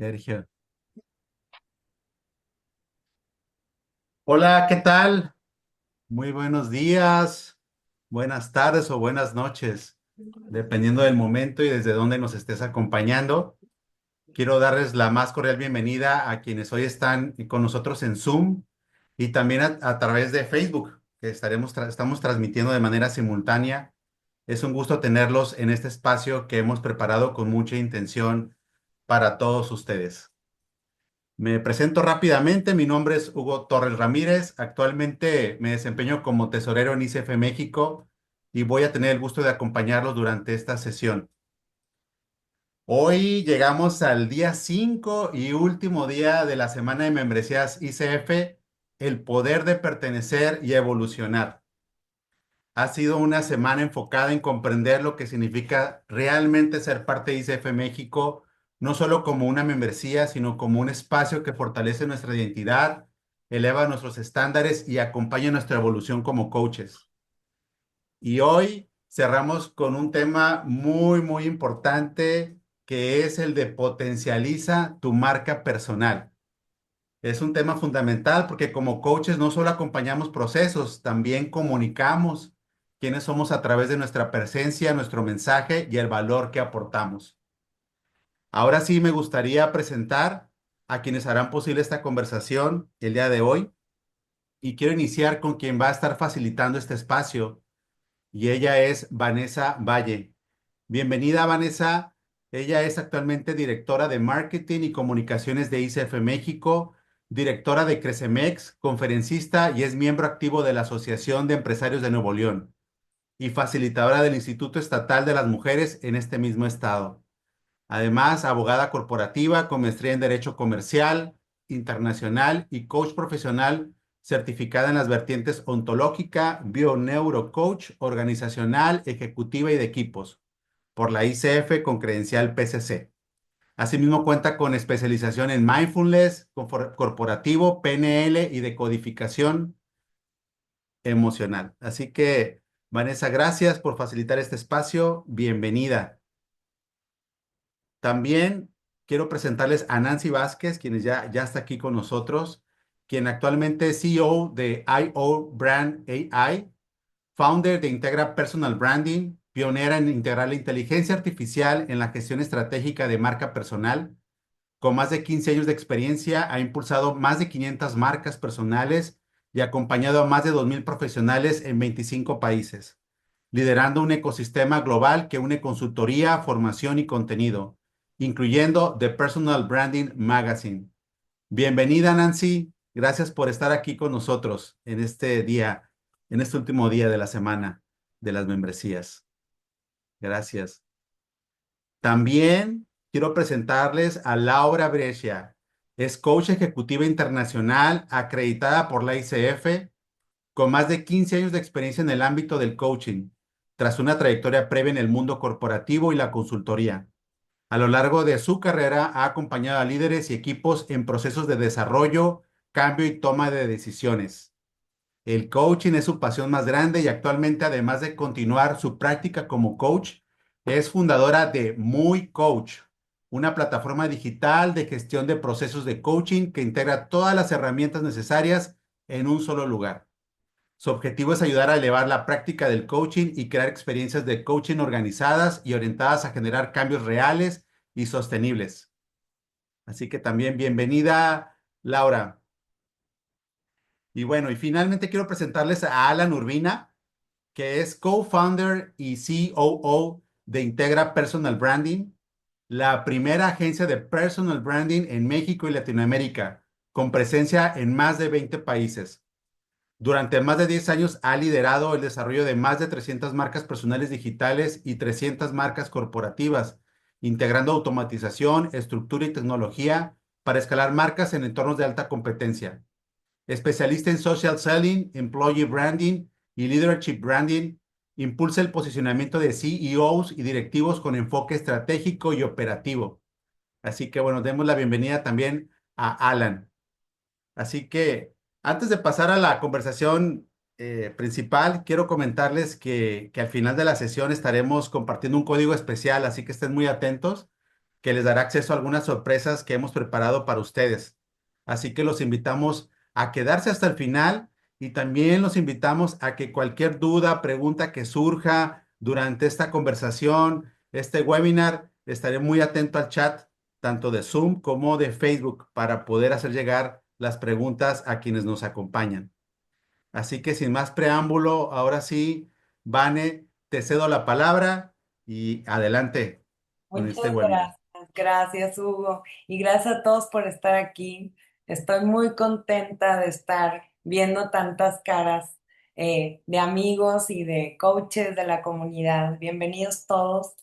Sergio. Hola, ¿qué tal? Muy buenos días, buenas tardes o buenas noches, dependiendo del momento y desde dónde nos estés acompañando. Quiero darles la más cordial bienvenida a quienes hoy están con nosotros en Zoom y también a través de Facebook, que estamos transmitiendo de manera simultánea. Es un gusto tenerlos en este espacio que hemos preparado con mucha intención para todos ustedes. Me presento rápidamente, mi nombre es Hugo Torres Ramírez, actualmente me desempeño como tesorero en ICF México y voy a tener el gusto de acompañarlos durante esta sesión. Hoy llegamos al día 5 y último día de la semana de membresías ICF, el poder de pertenecer y evolucionar. Ha sido una semana enfocada en comprender lo que significa realmente ser parte de ICF México, no solo como una membresía, sino como un espacio que fortalece nuestra identidad, eleva nuestros estándares y acompaña nuestra evolución como coaches. Y hoy cerramos con un tema muy importante que es el de potencializa tu marca personal. Es un tema fundamental porque como coaches no solo acompañamos procesos, también comunicamos quiénes somos a través de nuestra presencia, nuestro mensaje y el valor que aportamos. Ahora sí me gustaría presentar a quienes harán posible esta conversación el día de hoy y quiero iniciar con quien va a estar facilitando este espacio y ella es Vanessa Valle. Bienvenida, Vanessa. Ella es actualmente directora de Marketing y Comunicaciones de ICF México, directora de Crecemex, conferencista y es miembro activo de la Asociación de Empresarios de Nuevo León y facilitadora del Instituto Estatal de las Mujeres en este mismo estado. Además, abogada corporativa con maestría en Derecho Comercial, Internacional y coach profesional certificada en las vertientes ontológica, bio-neurocoach, organizacional, ejecutiva y de equipos por la ICF con credencial PCC. Asimismo cuenta con especialización en mindfulness, corporativo, PNL y decodificación emocional. Así que, Vanessa, gracias por facilitar este espacio. Bienvenida. También quiero presentarles a Nancy Vázquez, quien ya está aquí con nosotros, quien actualmente es CEO de IO Brand AI, founder de Integra Personal Branding, pionera en integrar la inteligencia artificial en la gestión estratégica de marca personal. Con más de 15 años de experiencia, ha impulsado más de 500 marcas personales y acompañado a más de 2,000 profesionales en 25 países, liderando un ecosistema global que une consultoría, formación y contenido, incluyendo The Personal Branding Magazine. Bienvenida, Nancy. Gracias por estar aquí con nosotros en este día, en este último día de la semana de las membresías. Gracias. También quiero presentarles a Laura Brescia. Es coach ejecutiva internacional acreditada por la ICF con más de 15 años de experiencia en el ámbito del coaching, tras una trayectoria previa en el mundo corporativo y la consultoría. A lo largo de su carrera ha acompañado a líderes y equipos en procesos de desarrollo, cambio y toma de decisiones. El coaching es su pasión más grande y actualmente, además de continuar su práctica como coach, es fundadora de Muy Coach, una plataforma digital de gestión de procesos de coaching que integra todas las herramientas necesarias en un solo lugar. Su objetivo es ayudar a elevar la práctica del coaching y crear experiencias de coaching organizadas y orientadas a generar cambios reales y sostenibles. Así que también bienvenida, Laura. Y bueno, y finalmente quiero presentarles a Alan Urbina, que es co-founder y COO de Integra Personal Branding, la primera agencia de personal branding en México y Latinoamérica, con presencia en más de 20 países. Durante más de 10 años ha liderado el desarrollo de más de 300 marcas personales digitales y 300 marcas corporativas, integrando automatización, estructura y tecnología para escalar marcas en entornos de alta competencia. Especialista en social selling, employee branding y leadership branding, impulsa el posicionamiento de CEOs y directivos con enfoque estratégico y operativo. Así que bueno, demos la bienvenida también a Alan. Así que antes de pasar a la conversación principal, quiero comentarles que al final de la sesión estaremos compartiendo un código especial, así que estén muy atentos. que les dará acceso a algunas sorpresas que hemos preparado para ustedes. Así que los invitamos a quedarse hasta el final y también los invitamos a que cualquier duda, pregunta que surja durante esta conversación, este webinar, estaré muy atento al chat, tanto de Zoom como de Facebook, para poder hacer llegar las preguntas a quienes nos acompañan. Así que sin más preámbulo, ahora sí, Vane, te cedo la palabra y adelante con Muchas este webinar. gracias, gracias Hugo, y gracias a todos por estar aquí. Estoy muy contenta de estar viendo tantas caras de amigos y de coaches de la comunidad. Bienvenidos todos.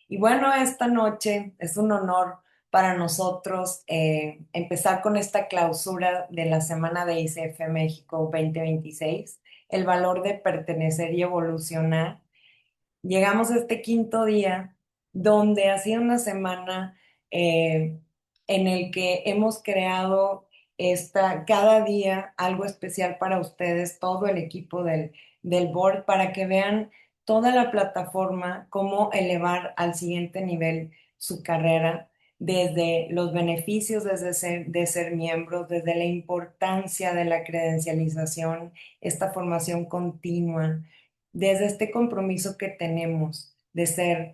Y bueno, esta noche es un honor para nosotros empezar con esta clausura de la semana de ICF México 2026, el valor de pertenecer y evolucionar. Llegamos a este quinto día donde ha sido una semana eh, en el que hemos creado cada día algo especial para ustedes, todo el equipo del board, para que vean toda la plataforma, cómo elevar al siguiente nivel su carrera, desde los beneficios de ser miembros, desde la importancia de la credencialización, esta formación continua desde este compromiso que tenemos de ser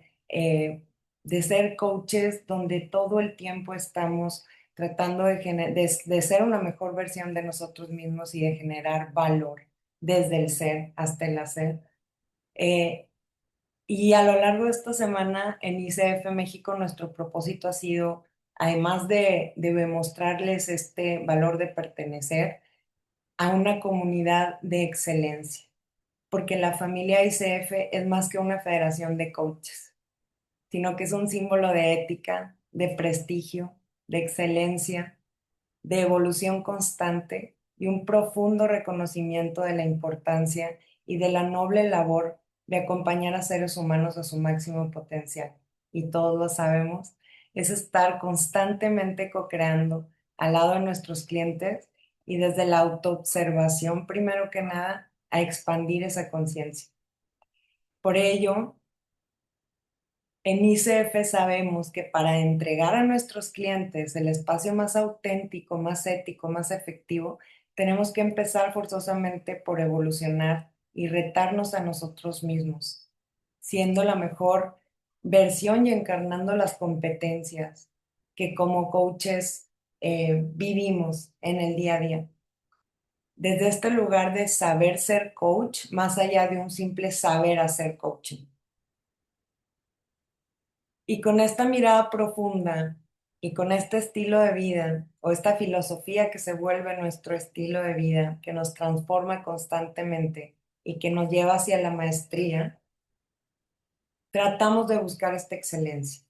coaches donde todo el tiempo estamos tratando de ser una mejor versión de nosotros mismos y de generar valor desde el ser hasta el hacer. Eh, y a lo largo de esta semana en ICF México, nuestro propósito ha sido, además de demostrarles este valor de pertenecer a una comunidad de excelencia, porque la familia ICF es más que una federación de coaches, sino que es un símbolo de ética, de prestigio, de excelencia, de evolución constante y un profundo reconocimiento de la importancia y de la noble labor de acompañar a seres humanos a su máximo potencial. Y todos lo sabemos, es estar constantemente co-creando al lado de nuestros clientes y desde la autoobservación, primero que nada, a expandir esa conciencia. Por ello, en ICF sabemos que para entregar a nuestros clientes el espacio más auténtico, más ético, más efectivo, tenemos que empezar forzosamente por evolucionar y retarnos a nosotros mismos, siendo la mejor versión y encarnando las competencias que como coaches vivimos en el día a día. Desde este lugar de saber ser coach, más allá de un simple saber hacer coaching. Y con esta mirada profunda y con este estilo de vida o esta filosofía que se vuelve nuestro estilo de vida, que nos transforma constantemente y que nos lleva hacia la maestría, tratamos de buscar esta excelencia.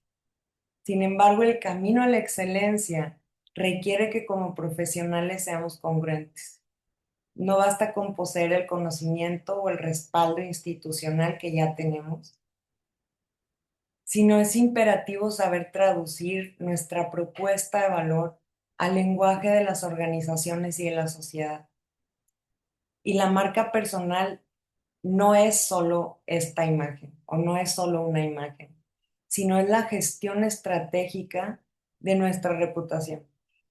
Sin embargo, el camino a la excelencia requiere que como profesionales seamos congruentes. No basta con poseer el conocimiento o el respaldo institucional que ya tenemos, sino es imperativo saber traducir nuestra propuesta de valor al lenguaje de las organizaciones y de la sociedad. Y la marca personal no es solo esta imagen o no es solo una imagen, sino es la gestión estratégica de nuestra reputación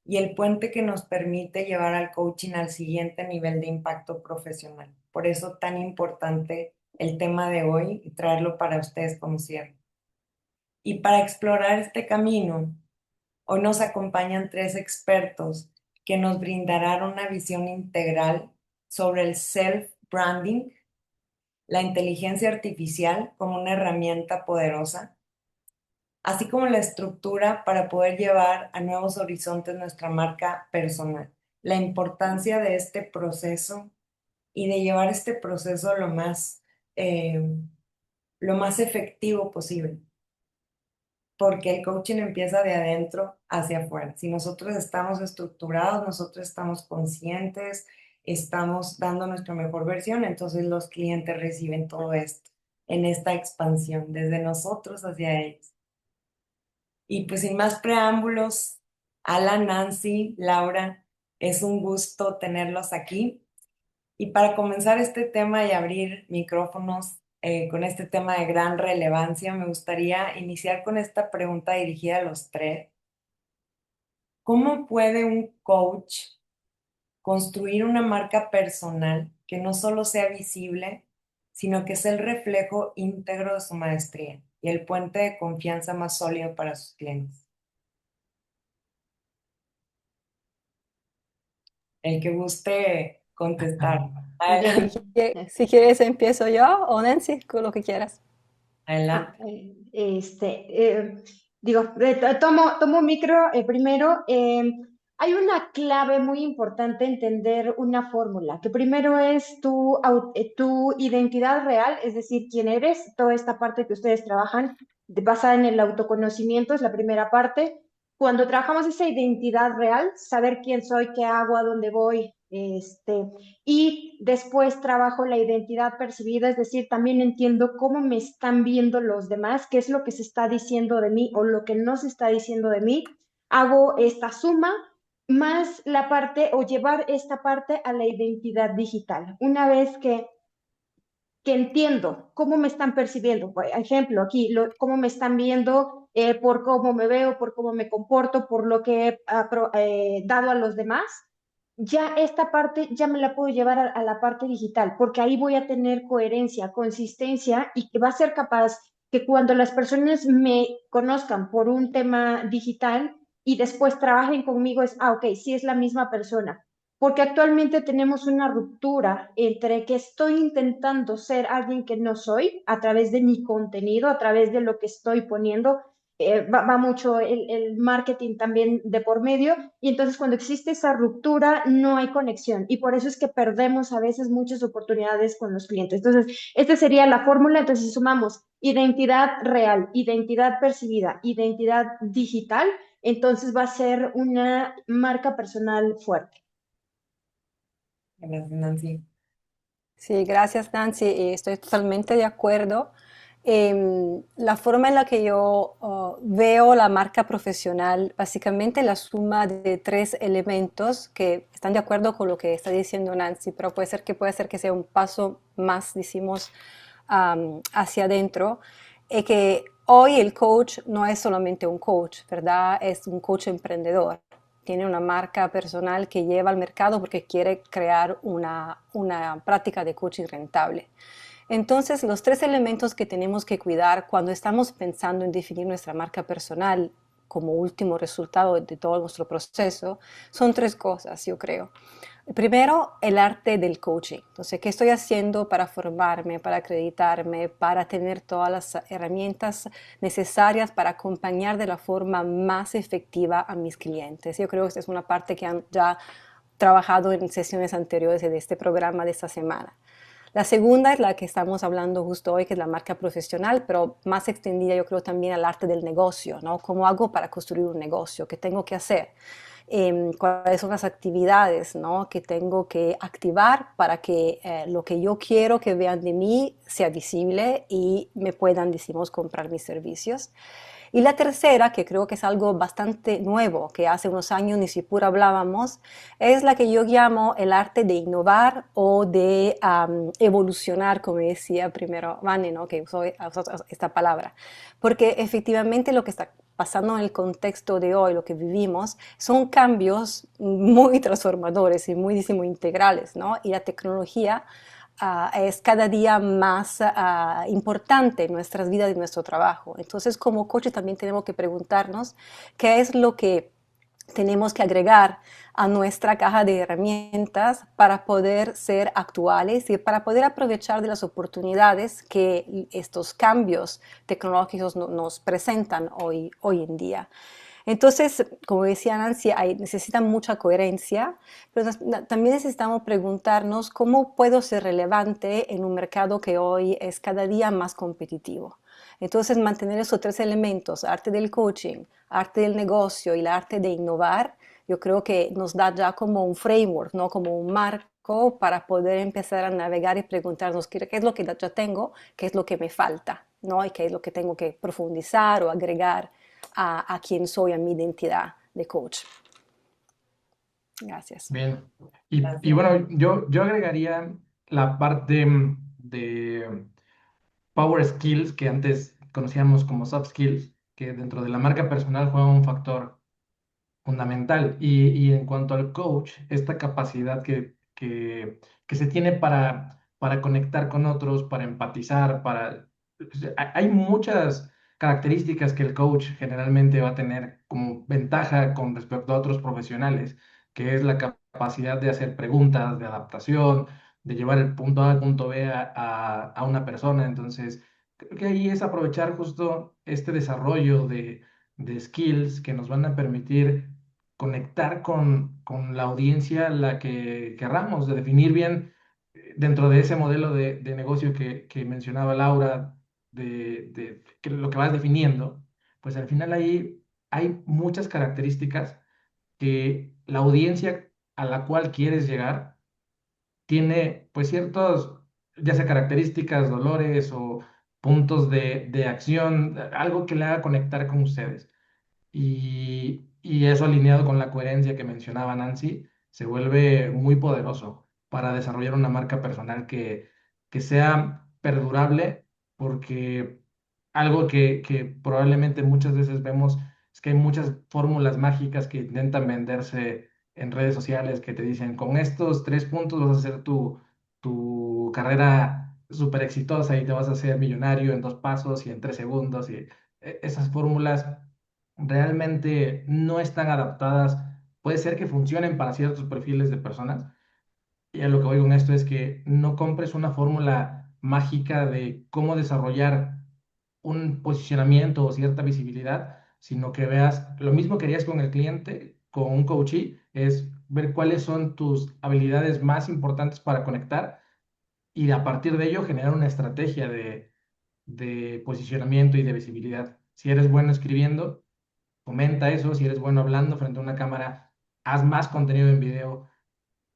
y el puente que nos permite llevar al coaching al siguiente nivel de impacto profesional. Por eso tan importante el tema de hoy y traerlo para ustedes como cierre. Y para explorar este camino, hoy nos acompañan tres expertos que nos brindarán una visión integral sobre el self-branding, la inteligencia artificial como una herramienta poderosa, así como la estructura para poder llevar a nuevos horizontes nuestra marca personal, la importancia de este proceso y de llevar este proceso eh, lo más efectivo posible, porque el coaching empieza de adentro hacia afuera. Si nosotros estamos estructurados, nosotros estamos conscientes, estamos dando nuestra mejor versión, entonces los clientes reciben todo esto en esta expansión desde nosotros hacia ellos. Y pues sin más preámbulos, Alan, Nancy, Laura, es un gusto tenerlos aquí. Y para comenzar este tema y abrir micrófonos, con este tema de gran relevancia, me gustaría iniciar con esta pregunta dirigida a los tres. ¿Cómo puede un coach construir una marca personal que no solo sea visible, sino que sea el reflejo íntegro de su maestría y el puente de confianza más sólido para sus clientes? El que guste contestar. Yo, Adelante. si quieres empiezo yo o Nancy, con lo que quieras. Ah, Adelante. digo, tomo micro primero. Hay una clave muy importante entender una fórmula, que primero es tu identidad real, es decir, quién eres, toda esta parte que ustedes trabajan basada en el autoconocimiento es la primera parte. Cuando trabajamos esa identidad real, saber quién soy, qué hago, a dónde voy, y después trabajo la identidad percibida, es decir, también entiendo cómo me están viendo los demás, qué es lo que se está diciendo de mí o lo que no se está diciendo de mí. Hago esta suma más la parte o llevar esta parte a la identidad digital. Una vez que entiendo cómo me están percibiendo, por ejemplo, aquí, cómo me están viendo por cómo me veo, por cómo me comporto, por lo que he dado a los demás, ya esta parte ya me la puedo llevar a la parte digital, porque ahí voy a tener coherencia, consistencia y que va a ser capaz que cuando las personas me conozcan por un tema digital y después trabajen conmigo es, ok, sí es la misma persona, porque actualmente tenemos una ruptura entre que estoy intentando ser alguien que no soy a través de mi contenido, a través de lo que estoy poniendo. Va mucho el marketing también de por medio y entonces cuando existe esa ruptura no hay conexión y por eso es que perdemos a veces muchas oportunidades con los clientes. Entonces, esta sería la fórmula. Entonces, si sumamos identidad real, identidad percibida, identidad digital, entonces va a ser una marca personal fuerte. Gracias, Nancy. Sí, gracias Nancy, estoy totalmente de acuerdo. La forma en la que yo veo la marca profesional, básicamente la suma de tres elementos que están de acuerdo con lo que está diciendo Nancy, pero puede ser que sea un paso más, decimos, hacia adentro, que hoy el coach no es solamente un coach, ¿verdad? Es un coach emprendedor. Tiene una marca personal que lleva al mercado porque quiere crear una práctica de coaching rentable. Entonces, los tres elementos que tenemos que cuidar cuando estamos pensando en definir nuestra marca personal como último resultado de todo nuestro proceso son tres cosas, yo creo. Primero, el arte del coaching. Entonces, ¿qué estoy haciendo para formarme, para acreditarme, para tener todas las herramientas necesarias para acompañar de la forma más efectiva a mis clientes? Yo creo que esta es una parte que han ya trabajado en sesiones anteriores de este programa de esta semana. La segunda es la que estamos hablando justo hoy, que es la marca profesional, pero más extendida yo creo también al arte del negocio, ¿no? ¿Cómo hago para construir un negocio? ¿Qué tengo que hacer? Cuáles son las actividades, ¿no? Que tengo que activar para que lo que yo quiero que vean de mí sea visible y me puedan, decimos, comprar mis servicios. Y la tercera, que creo que es algo bastante nuevo, que hace unos años ni siquiera hablábamos, es la que yo llamo el arte de innovar o de evolucionar, como decía primero Vane, ¿no? Que usó esta palabra. Porque efectivamente lo que está pasando en el contexto de hoy, lo que vivimos, son cambios muy transformadores y muy, muy integrales, ¿no? Y la tecnología es cada día más importante en nuestras vidas y en nuestro trabajo. Entonces, como coaches también tenemos que preguntarnos qué es lo que tenemos que agregar a nuestra caja de herramientas para poder ser actuales y para poder aprovechar de las oportunidades que estos cambios tecnológicos nos presentan hoy en día. Entonces, como decía Nancy, necesita mucha coherencia, pero también necesitamos preguntarnos cómo puedo ser relevante en un mercado que hoy es cada día más competitivo. Entonces, mantener esos tres elementos, arte del coaching, arte del negocio y el arte de innovar, yo creo que nos da ya como un framework, ¿no? Como un marco para poder empezar a navegar y preguntarnos qué es lo que ya tengo, qué es lo que me falta, ¿no? Y qué es lo que tengo que profundizar o agregar a quién soy, a mi identidad de coach. Gracias. Bien. Y Gracias. bueno, yo agregaría la parte de power skills que antes conocíamos como soft skills, que dentro de la marca personal juegan un factor fundamental. Y en cuanto al coach, esta capacidad que se tiene para conectar con otros, para empatizar, hay muchas características que el coach generalmente va a tener como ventaja con respecto a otros profesionales, que es la capacidad de hacer preguntas, de adaptación, de llevar el punto A al punto B a una persona. Entonces, creo que ahí es aprovechar justo este desarrollo de skills que nos van a permitir conectar con la audiencia a la que querramos, de definir bien dentro de ese modelo de negocio que mencionaba Laura, de que lo que vas definiendo, pues al final ahí hay muchas características que la audiencia a la cual quieres llegar tiene pues ciertos, ya sea características, dolores o puntos de acción, algo que le haga conectar con ustedes. Y eso alineado con la coherencia que mencionaba Nancy, se vuelve muy poderoso para desarrollar una marca personal que sea perdurable, porque algo que probablemente muchas veces vemos es que hay muchas fórmulas mágicas que intentan venderse en redes sociales que te dicen, con estos 3 puntos vas a hacer tu carrera súper exitosa y te vas a hacer millonario en 2 pasos y en 3 segundos. Y esas fórmulas realmente no están adaptadas. Puede ser que funcionen para ciertos perfiles de personas. Y a lo que voy con esto es que no compres una fórmula mágica de cómo desarrollar un posicionamiento o cierta visibilidad, sino que veas lo mismo que harías con el cliente, con un coachee, es ver cuáles son tus habilidades más importantes para conectar y a partir de ello generar una estrategia de posicionamiento y de visibilidad. Si eres bueno escribiendo, comenta eso. Si eres bueno hablando frente a una cámara, haz más contenido en video.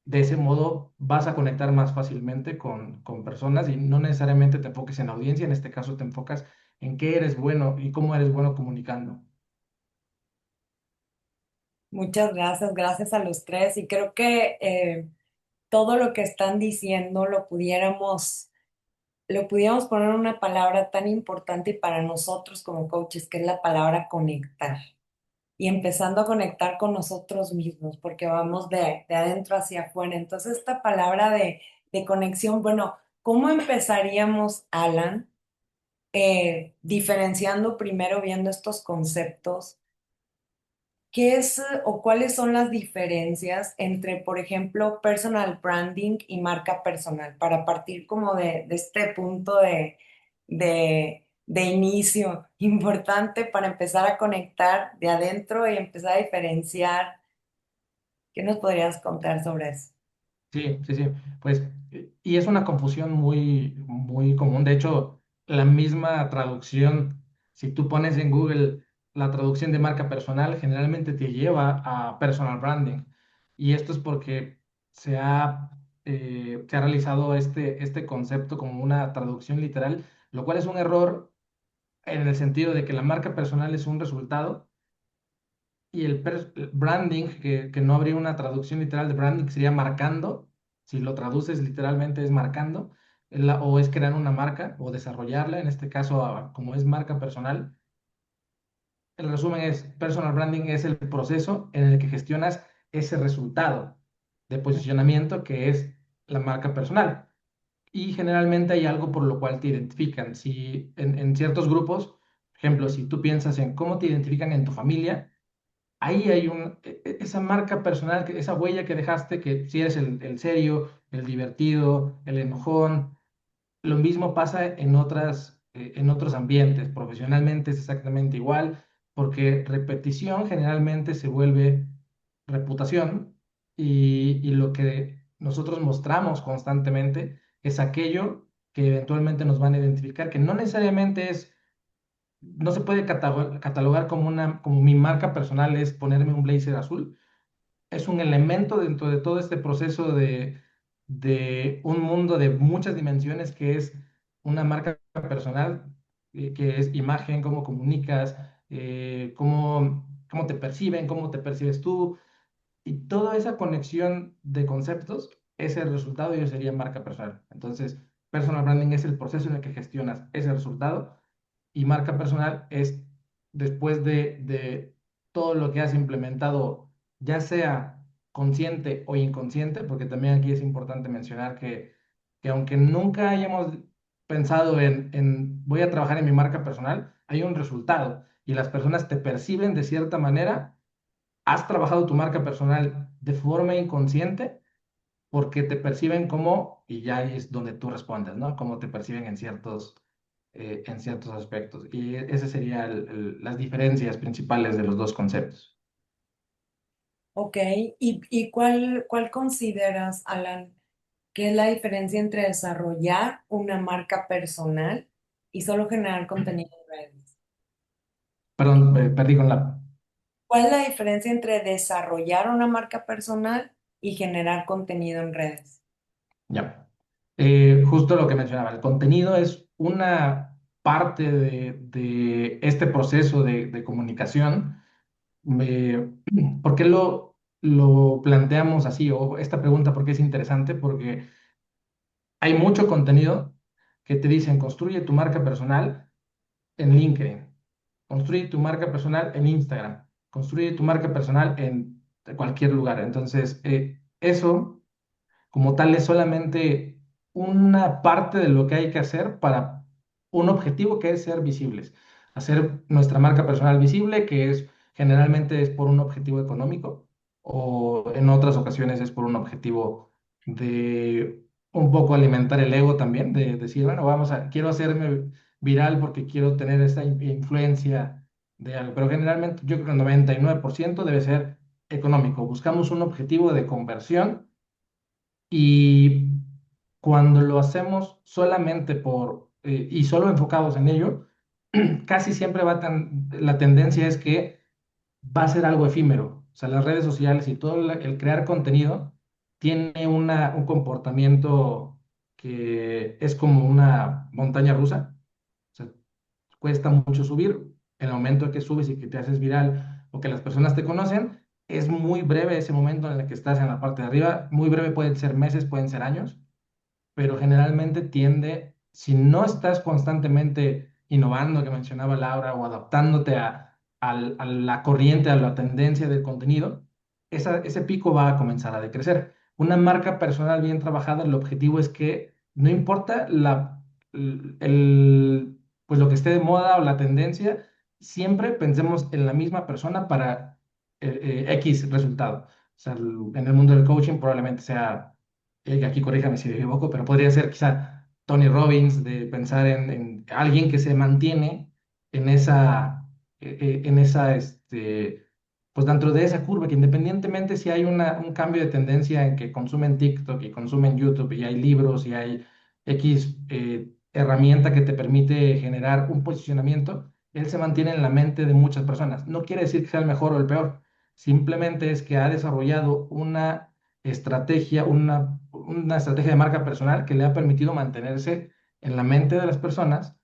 De ese modo vas a conectar más fácilmente con personas y no necesariamente te enfoques en audiencia, en este caso te enfocas en qué eres bueno y cómo eres bueno comunicando. Muchas gracias, gracias a los tres. Y creo que todo lo que están diciendo lo pudiéramos poner en una palabra tan importante para nosotros como coaches, que es la palabra conectar. Y empezando a conectar con nosotros mismos, porque vamos de adentro hacia afuera. Entonces, esta palabra de conexión, bueno, ¿cómo empezaríamos, Alan? Diferenciando primero, viendo estos conceptos. ¿Qué es o cuáles son las diferencias entre, por ejemplo, personal branding y marca personal? Para partir como de este punto de inicio importante para empezar a conectar de adentro y empezar a diferenciar. ¿Qué nos podrías contar sobre eso? Sí, sí, sí. Pues, y es una confusión muy, muy común. De hecho, la misma traducción, si tú pones en Google la traducción de marca personal, generalmente te lleva a personal branding. Y esto es porque se ha realizado este concepto como una traducción literal, lo cual es un error en el sentido de que la marca personal es un resultado y el branding, que no habría una traducción literal de branding, sería marcando. Si lo traduces literalmente es marcando, o es crear una marca o desarrollarla. En este caso, como es marca personal, el resumen es, personal branding es el proceso en el que gestionas ese resultado de posicionamiento que es la marca personal. Y generalmente hay algo por lo cual te identifican. Si en ciertos grupos, por ejemplo, si tú piensas en cómo te identifican en tu familia, ahí hay esa marca personal, esa huella que dejaste, que si eres el serio, el divertido, el enojón. Lo mismo pasa en otros ambientes. Profesionalmente es exactamente igual, porque repetición generalmente se vuelve reputación y lo que nosotros mostramos constantemente es aquello que eventualmente nos van a identificar, que no necesariamente no se puede catalogar como mi marca personal es ponerme un blazer azul. Es un elemento dentro de todo este proceso de un mundo de muchas dimensiones que es una marca personal, que es imagen, cómo comunicas, cómo te perciben, cómo te percibes tú, y toda esa conexión de conceptos es el resultado y eso sería marca personal. Entonces, personal branding es el proceso en el que gestionas ese resultado y marca personal es después de todo lo que has implementado, ya sea consciente o inconsciente, porque también aquí es importante mencionar que aunque nunca hayamos pensado en voy a trabajar en mi marca personal, hay un resultado y las personas te perciben de cierta manera. Has trabajado tu marca personal de forma inconsciente porque te perciben como, y ya ahí es donde tú respondes, ¿no? Cómo te perciben en ciertos aspectos. Y ese sería las diferencias principales de los dos conceptos. Ok, ¿y cuál consideras, Alan, que es la diferencia entre desarrollar una marca personal y solo generar contenido en redes? Perdón, perdí con la... ¿Cuál es la diferencia entre desarrollar una marca personal y generar contenido en redes? Ya. Justo lo que mencionaba, el contenido es una parte de este proceso de comunicación. Me- ¿Por qué lo planteamos así? O esta pregunta, ¿por qué es interesante? Porque hay mucho contenido que te dicen, construye tu marca personal en LinkedIn, construye tu marca personal en Instagram, construye tu marca personal en cualquier lugar. Entonces, eso como tal es solamente una parte de lo que hay que hacer para un objetivo que es ser visibles. Hacer nuestra marca personal visible, que es generalmente es por un objetivo económico o en otras ocasiones es por un objetivo de un poco alimentar el ego también, de decir, bueno, quiero hacerme viral porque quiero tener esta influencia de algo, pero generalmente yo creo que el 99% debe ser económico. Buscamos un objetivo de conversión y cuando lo hacemos solamente y solo enfocados en ello, casi siempre la tendencia es que va a ser algo efímero. O sea, las redes sociales y todo el crear contenido tiene un comportamiento que es como una montaña rusa. O sea, cuesta mucho subir. En el momento que subes y que te haces viral o que las personas te conocen, es muy breve ese momento en el que estás en la parte de arriba. Muy breve, pueden ser meses, pueden ser años, pero generalmente tiende, si no estás constantemente innovando, que mencionaba Laura, o adaptándote a la corriente, a la tendencia del contenido, ese pico va a comenzar a decrecer. Una marca personal bien trabajada, el objetivo es que no importa pues lo que esté de moda o la tendencia, siempre pensemos en la misma persona para X resultado. O sea, en el mundo del coaching probablemente sea aquí corríjame si me equivoco, pero podría ser quizá Tony Robbins, de pensar en alguien que se mantiene en pues dentro de esa curva, que independientemente si hay un cambio de tendencia en que consumen TikTok y consumen YouTube y hay libros y hay X herramienta que te permite generar un posicionamiento, él se mantiene en la mente de muchas personas. No quiere decir que sea el mejor o el peor, simplemente es que ha desarrollado una estrategia de marca personal que le ha permitido mantenerse en la mente de las personas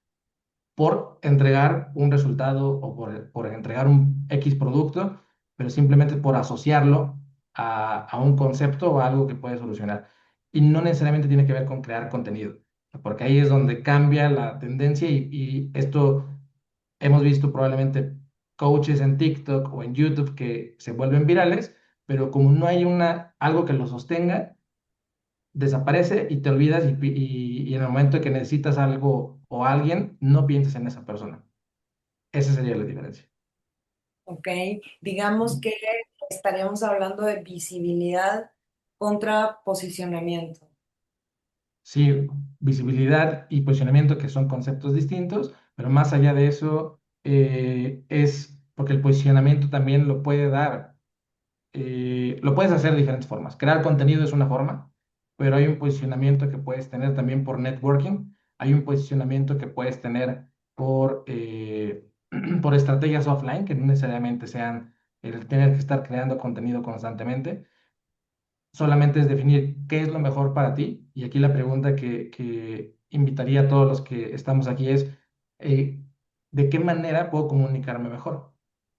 por entregar un resultado o por entregar un X producto, pero simplemente por asociarlo a un concepto o a algo que puede solucionar. Y no necesariamente tiene que ver con crear contenido, porque ahí es donde cambia la tendencia y esto hemos visto probablemente coaches en TikTok o en YouTube que se vuelven virales, pero como no hay algo que lo sostenga, desaparece y te olvidas y en el momento que necesitas algo o alguien, no piensas en esa persona. Esa sería la diferencia. Ok, digamos que estaríamos hablando de visibilidad contra posicionamiento. Sí, visibilidad y posicionamiento que son conceptos distintos, pero más allá de eso es porque el posicionamiento también lo puedes hacer de diferentes formas. Crear contenido es una forma, pero hay un posicionamiento que puedes tener también por networking, hay un posicionamiento que puedes tener por estrategias offline, que no necesariamente sean el tener que estar creando contenido constantemente, solamente es definir qué es lo mejor para ti. Y aquí la pregunta que invitaría a todos los que estamos aquí es, eh, ¿de qué manera puedo comunicarme mejor?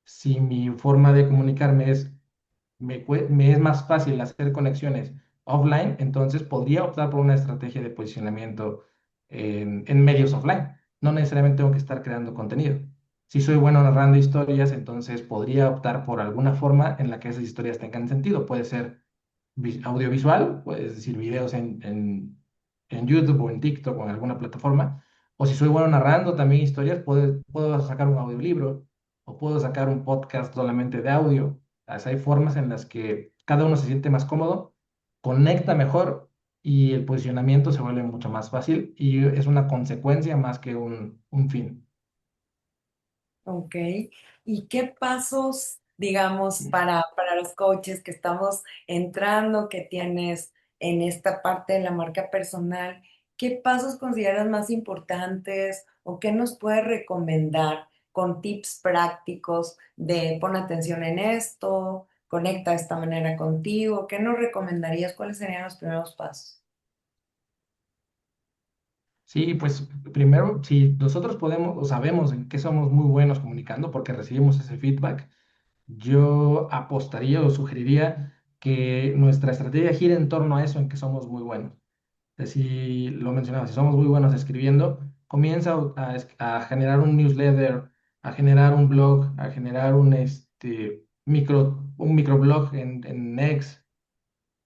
Si mi forma de comunicarme me es más fácil hacer conexiones offline, entonces podría optar por una estrategia de posicionamiento en medios offline. No necesariamente tengo que estar creando contenido. Si soy bueno narrando historias, entonces podría optar por alguna forma en la que esas historias tengan sentido. Puede ser audiovisual, es decir, videos en YouTube o en TikTok o en alguna plataforma. O si soy bueno narrando también historias, puedo sacar un audiolibro o puedo sacar un podcast solamente de audio. O sea, hay formas en las que cada uno se siente más cómodo, conecta mejor y el posicionamiento se vuelve mucho más fácil y es una consecuencia más que un fin. Ok. ¿Y qué pasos, digamos, para los coaches que estamos entrando, que tienes en esta parte de la marca personal, qué pasos consideras más importantes o qué nos puedes recomendar con tips prácticos de pon atención en esto, conecta de esta manera contigo? ¿Qué nos recomendarías? ¿Cuáles serían los primeros pasos? Sí, pues primero, si nosotros podemos o sabemos en qué somos muy buenos comunicando porque recibimos ese feedback, yo apostaría o sugeriría que nuestra estrategia gire en torno a eso en que somos muy buenos. Si lo mencionaba, si somos muy buenos escribiendo, comienza a generar un newsletter, a generar un blog, a generar un microblog en X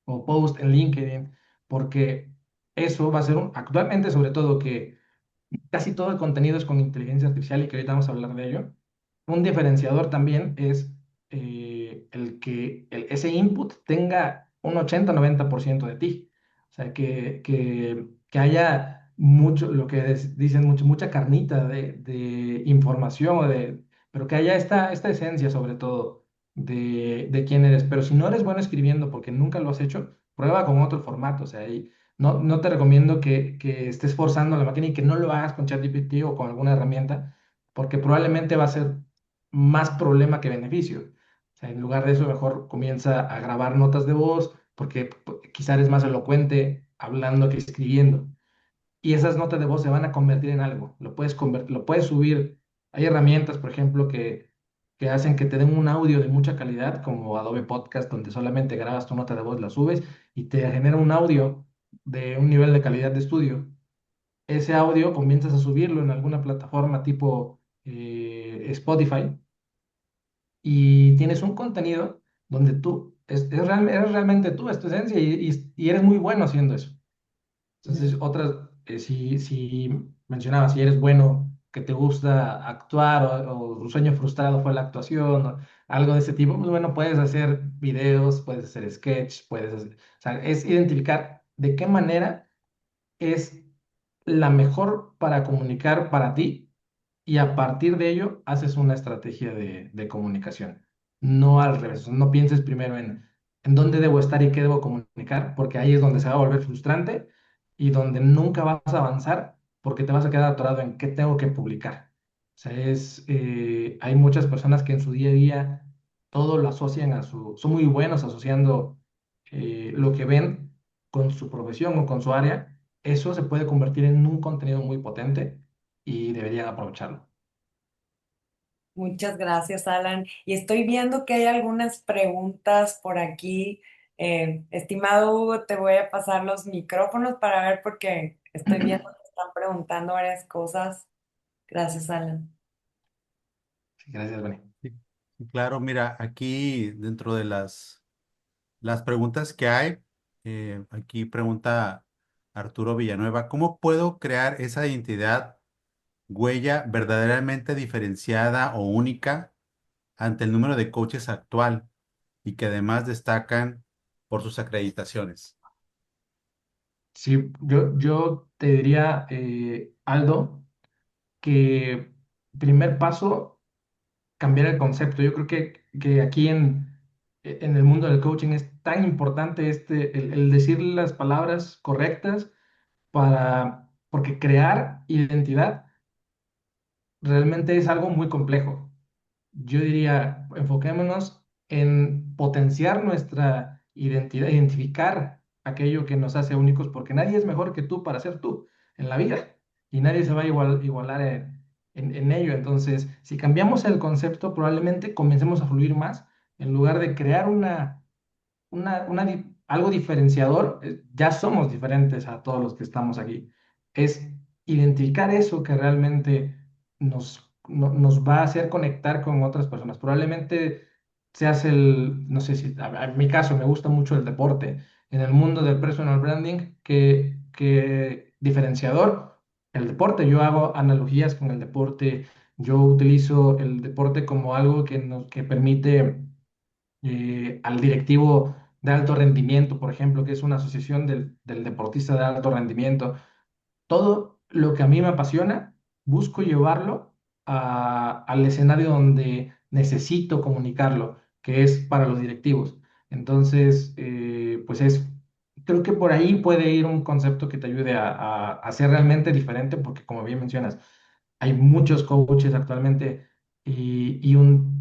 o post en LinkedIn, porque eso va a ser actualmente sobre todo que casi todo el contenido es con inteligencia artificial y que ahorita vamos a hablar de ello. Un diferenciador también es el que ese input tenga un 80-90% de ti. O sea, que haya mucho, lo que dicen mucho, mucha carnita de información, pero que haya esta esencia sobre todo de quién eres. Pero si no eres bueno escribiendo porque nunca lo has hecho, prueba con otro formato. O sea, no te recomiendo que estés forzando la máquina y que no lo hagas con ChatGPT o con alguna herramienta, porque probablemente va a ser más problema que beneficio. O sea, en lugar de eso, mejor comienza a grabar notas de voz, porque quizá eres más elocuente hablando que escribiendo. Y esas notas de voz se van a convertir en algo. Lo puedes subir. Hay herramientas, por ejemplo, que hacen que te den un audio de mucha calidad, como Adobe Podcast, donde solamente grabas tu nota de voz, la subes y te genera un audio de un nivel de calidad de estudio. Ese audio comienzas a subirlo en alguna plataforma tipo Spotify y tienes un contenido donde eres realmente tú, es tu esencia y eres muy bueno haciendo eso. Entonces, si mencionaba, si eres bueno, que te gusta actuar o un sueño frustrado fue la actuación o algo de ese tipo, pues bueno, puedes hacer videos, puedes hacer sketch, o sea, es identificar de qué manera es la mejor para comunicar para ti y a partir de ello haces una estrategia de comunicación. No al revés, no pienses primero en dónde debo estar y qué debo comunicar, porque ahí es donde se va a volver frustrante y donde nunca vas a avanzar porque te vas a quedar atorado en qué tengo que publicar. O sea, hay muchas personas que en su día a día todo lo asocian son muy buenos asociando lo que ven con su profesión o con su área. Eso se puede convertir en un contenido muy potente y deberían aprovecharlo. Muchas gracias, Alan. Y estoy viendo que hay algunas preguntas por aquí. Estimado Hugo, te voy a pasar los micrófonos para ver porque estoy viendo que están preguntando varias cosas. Gracias, Alan. Sí, gracias, Benny. Sí, sí, claro, mira, aquí dentro de las preguntas que hay, aquí pregunta Arturo Villanueva, ¿cómo puedo crear esa identidad huella verdaderamente diferenciada o única ante el número de coaches actual y que además destacan por sus acreditaciones? Sí, yo te diría, Aldo, que primer paso, cambiar el concepto. Yo creo que aquí en el mundo del coaching es tan importante el decir las palabras correctas porque crear identidad realmente es algo muy complejo. Yo diría, enfoquémonos en potenciar nuestra identidad, identificar aquello que nos hace únicos, porque nadie es mejor que tú para ser tú en la vida y nadie se va a igualar en ello. Entonces, si cambiamos el concepto, probablemente comencemos a fluir más en lugar de crear algo diferenciador. Ya somos diferentes a todos los que estamos aquí. Es identificar eso que realmente nos va a hacer conectar con otras personas. Probablemente seas no sé si, en mi caso me gusta mucho el deporte. En el mundo del personal branding, que diferenciador, el deporte. Yo hago analogías con el deporte. Yo utilizo el deporte como algo que permite al directivo de alto rendimiento, por ejemplo, que es una asociación del deportista de alto rendimiento. Todo lo que a mí me apasiona, busco llevarlo al escenario donde necesito comunicarlo, que es para los directivos. Entonces, creo que por ahí puede ir un concepto que te ayude a ser realmente diferente, porque como bien mencionas, hay muchos coaches actualmente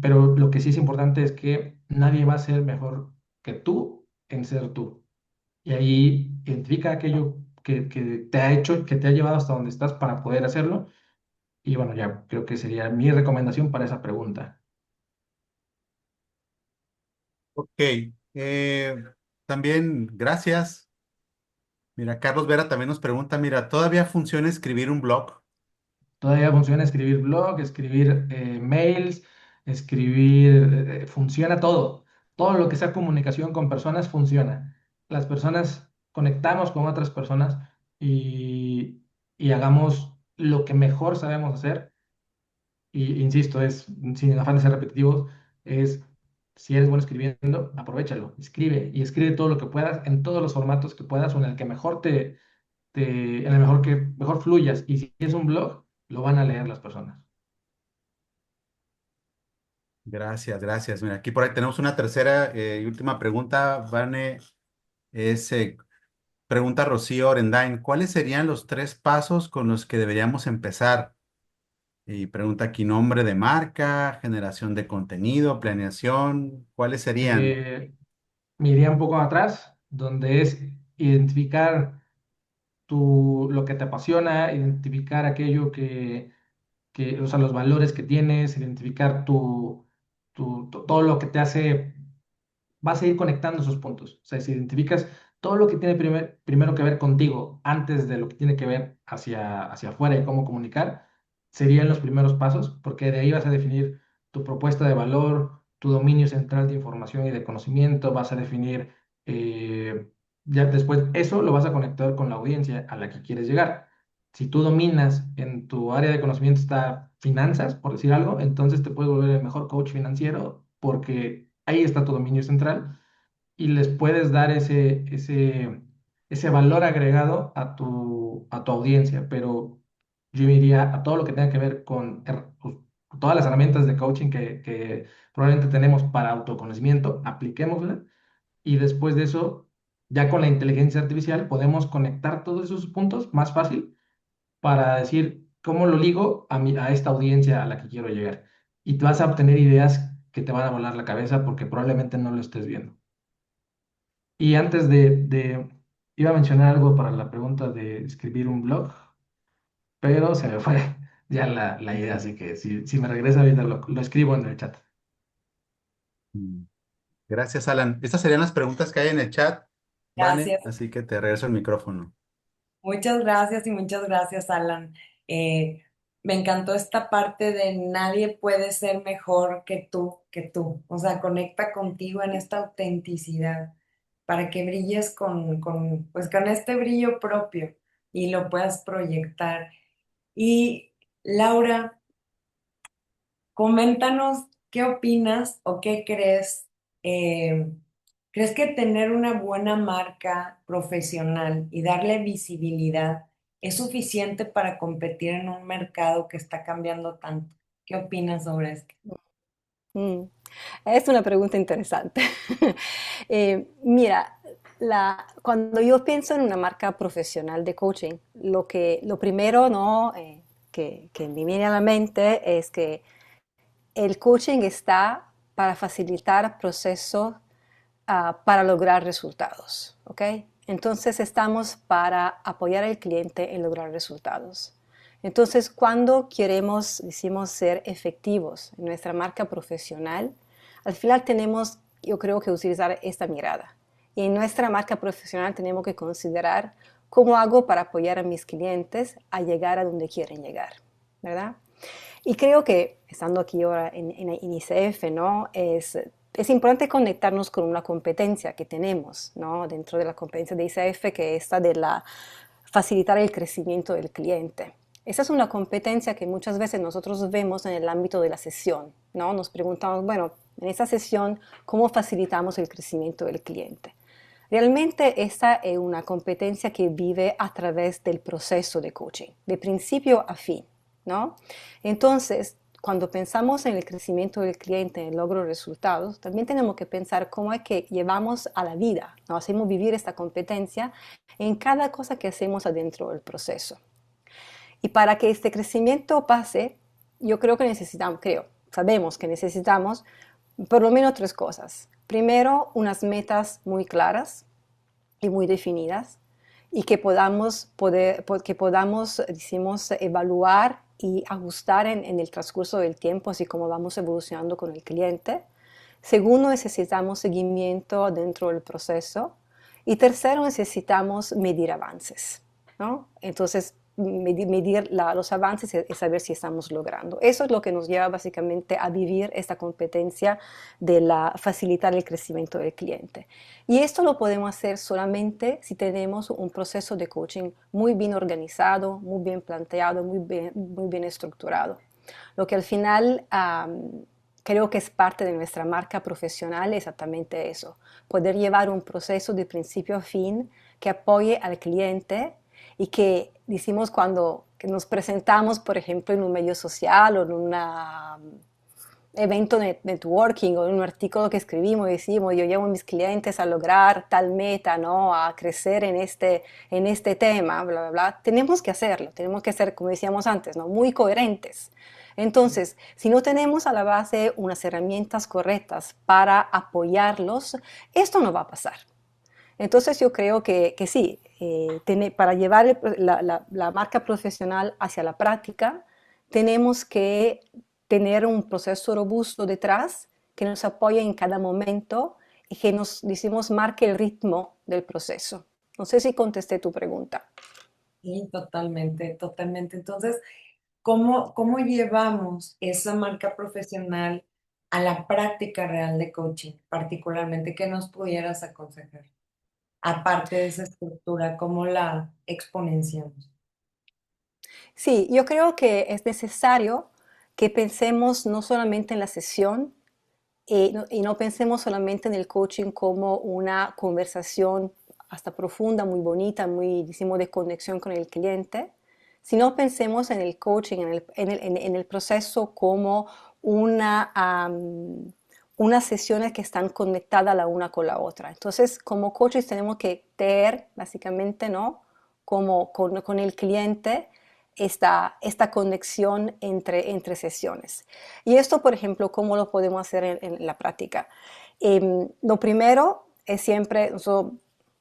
pero lo que sí es importante es que nadie va a ser mejor que tú en ser tú. Y ahí identifica aquello que te ha hecho, que te ha llevado hasta donde estás para poder hacerlo. Y bueno, ya creo que sería mi recomendación para esa pregunta. Ok, también gracias. Mira, Carlos Vera también nos pregunta, mira, ¿todavía funciona escribir un blog? Todavía funciona escribir blog, escribir mails, escribir, funciona todo. Todo lo que sea comunicación con personas funciona. Las personas conectamos con otras personas y hagamos lo que mejor sabemos hacer. Y insisto, sin afán de ser repetitivos, es si eres bueno escribiendo, aprovéchalo, escribe y escribe todo lo que puedas en todos los formatos que puedas o en el que mejor en el mejor que mejor fluyas. Y si es un blog, lo van a leer las personas. Gracias, gracias. Mira, aquí por ahí tenemos una tercera y última pregunta, Vane, es, pregunta Rocío Orendain, ¿cuáles serían los 3 pasos con los que deberíamos empezar? Y pregunta aquí nombre de marca, generación de contenido, planeación, ¿cuáles serían? Eh, Me iría un poco atrás, donde es identificar lo que te apasiona, identificar aquello o sea, los valores que tienes, identificar todo lo que te hace, vas a ir conectando esos puntos. O sea, si identificas todo lo que tiene primero que ver contigo antes de lo que tiene que ver hacia afuera y cómo comunicar, serían los primeros pasos, porque de ahí vas a definir tu propuesta de valor, tu dominio central de información y de conocimiento, vas a definir, ya después eso lo vas a conectar con la audiencia a la que quieres llegar. Si tú dominas en tu área de conocimiento está finanzas, por decir algo, entonces te puedes volver el mejor coach financiero porque ahí está tu dominio central y les puedes dar ese valor agregado a tu audiencia. Pero yo iría a todo lo que tenga que ver con pues, todas las herramientas de coaching que probablemente tenemos para autoconocimiento, apliquémosla y después de eso, ya con la inteligencia artificial, podemos conectar todos esos puntos más fácil para decir cómo lo ligo a esta audiencia a la que quiero llegar. Y tú vas a obtener ideas que te van a volar la cabeza porque probablemente no lo estés viendo. Y antes iba a mencionar algo para la pregunta de escribir un blog, pero se me fue ya la idea, así que si me regresa ahorita lo escribo en el chat. Mm, Gracias, Alan. Estas serían las preguntas que hay en el chat, Vane, Gracias. así que te regreso el micrófono. Muchas gracias y muchas gracias, Alan. Eh, Me encantó esta parte de nadie puede ser mejor que tú. O sea, conecta contigo en esta autenticidad para que brilles pues, con este brillo propio y lo puedas proyectar. Y Laura, coméntanos qué opinas o qué crees. eh, ¿Crees que tener una buena marca profesional y darle visibilidad es suficiente para competir en un mercado que está cambiando tanto? ¿Qué opinas sobre esto? Mm, Es una pregunta interesante. Mira, cuando yo pienso en una marca profesional de coaching, lo primero, ¿no? Que me viene a la mente es que el coaching está para facilitar procesos para lograr resultados, ¿ok? Entonces estamos para apoyar al cliente en lograr resultados. Entonces, cuando decimos ser efectivos en nuestra marca profesional, al final tenemos, yo creo que utilizar esta mirada. Y en nuestra marca profesional tenemos que considerar ¿Cómo hago para apoyar a mis clientes a llegar a donde quieren llegar? ¿Verdad? Y creo que, estando aquí ahora en ICF, ¿no? Es importante conectarnos con una competencia que tenemos, ¿no? Dentro de la competencia de ICF, que es esta de facilitar el crecimiento del cliente. Esa es una competencia que muchas veces nosotros vemos en el ámbito de la sesión, ¿no? Nos preguntamos, bueno, en esa sesión, ¿cómo facilitamos el crecimiento del cliente? Realmente esta es una competencia que vive a través del proceso de coaching, de principio a fin, ¿no? Entonces, cuando pensamos en el crecimiento del cliente, en el logro de resultados, también tenemos que pensar cómo es que llevamos a la vida, ¿no? Hacemos vivir esta competencia en cada cosa que hacemos adentro del proceso. Y para que este crecimiento pase, yo creo que sabemos que necesitamos por lo menos tres cosas. Primero, unas metas muy claras y muy definidas y que podamos, decimos, evaluar y ajustar en el transcurso del tiempo, así como vamos evolucionando con el cliente. Segundo, necesitamos seguimiento dentro del proceso. Y tercero, necesitamos medir avances, ¿no? Entonces, medir los avances y saber si estamos logrando. Eso es lo que nos lleva básicamente a vivir esta competencia de facilitar el crecimiento del cliente. Y esto lo podemos hacer solamente si tenemos un proceso de coaching muy bien organizado, muy bien planteado, muy bien estructurado. Lo que al final creo que es parte de nuestra marca profesional, exactamente eso, poder llevar un proceso de principio a fin que apoye al cliente y que decimos cuando nos presentamos, por ejemplo, en un medio social o en un evento de networking o en un artículo que escribimos y decimos, yo llevo a mis clientes a lograr tal meta, ¿no? A crecer en este tema, bla, bla, bla. Tenemos que hacerlo, tenemos que ser, como decíamos antes, ¿no? Muy coherentes. Entonces, si no tenemos a la base unas herramientas correctas para apoyarlos, esto no va a pasar. Entonces yo creo que sí, para llevar la marca profesional hacia la práctica, tenemos que tener un proceso robusto detrás que nos apoye en cada momento y que nos, decimos, marque el ritmo del proceso. No sé si contesté tu pregunta. Sí, totalmente, totalmente. Entonces, ¿cómo llevamos esa marca profesional a la práctica real de coaching, particularmente? ¿Qué nos pudieras aconsejar? Aparte de esa estructura, ¿cómo la exponenciamos? Sí, yo creo que es necesario que pensemos no solamente en la sesión y no pensemos solamente en el coaching como una conversación hasta profunda, muy bonita, muy, decimos, de conexión con el cliente, sino pensemos en el coaching, en el proceso como unas sesiones que están conectadas la una con la otra. Entonces, como coaches tenemos que tener, básicamente, ¿no? Como con el cliente, esta conexión entre sesiones. Y esto, por ejemplo, ¿cómo lo podemos hacer en la práctica? Lo primero es siempre,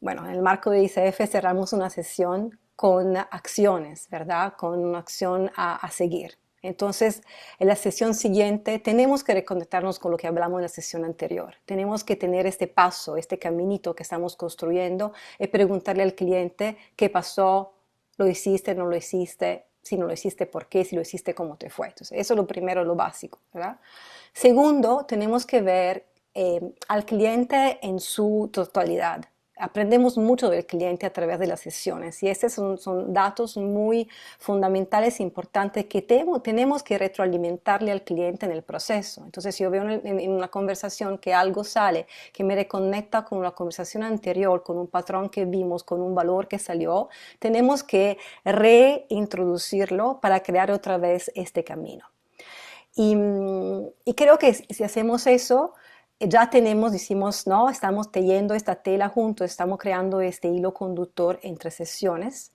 bueno, en el marco de ICF cerramos una sesión con acciones, ¿verdad? Con una acción a seguir. Entonces, en la sesión siguiente tenemos que reconectarnos con lo que hablamos en la sesión anterior. Tenemos que tener este paso, este caminito que estamos construyendo y preguntarle al cliente qué pasó, lo hiciste, no lo hiciste, si no lo hiciste, por qué, si lo hiciste, cómo te fue. Entonces, eso es lo primero, lo básico, ¿verdad? Segundo, tenemos que ver al cliente en su totalidad. Aprendemos mucho del cliente a través de las sesiones y estos son datos muy fundamentales e importantes que tenemos que retroalimentarle al cliente en el proceso. Entonces, si yo veo en una conversación que algo sale, que me reconecta con una conversación anterior, con un patrón que vimos, con un valor que salió, tenemos que reintroducirlo para crear otra vez este camino. Y creo que si hacemos eso, ya decimos, no, estamos tejiendo esta tela juntos, estamos creando este hilo conductor entre sesiones.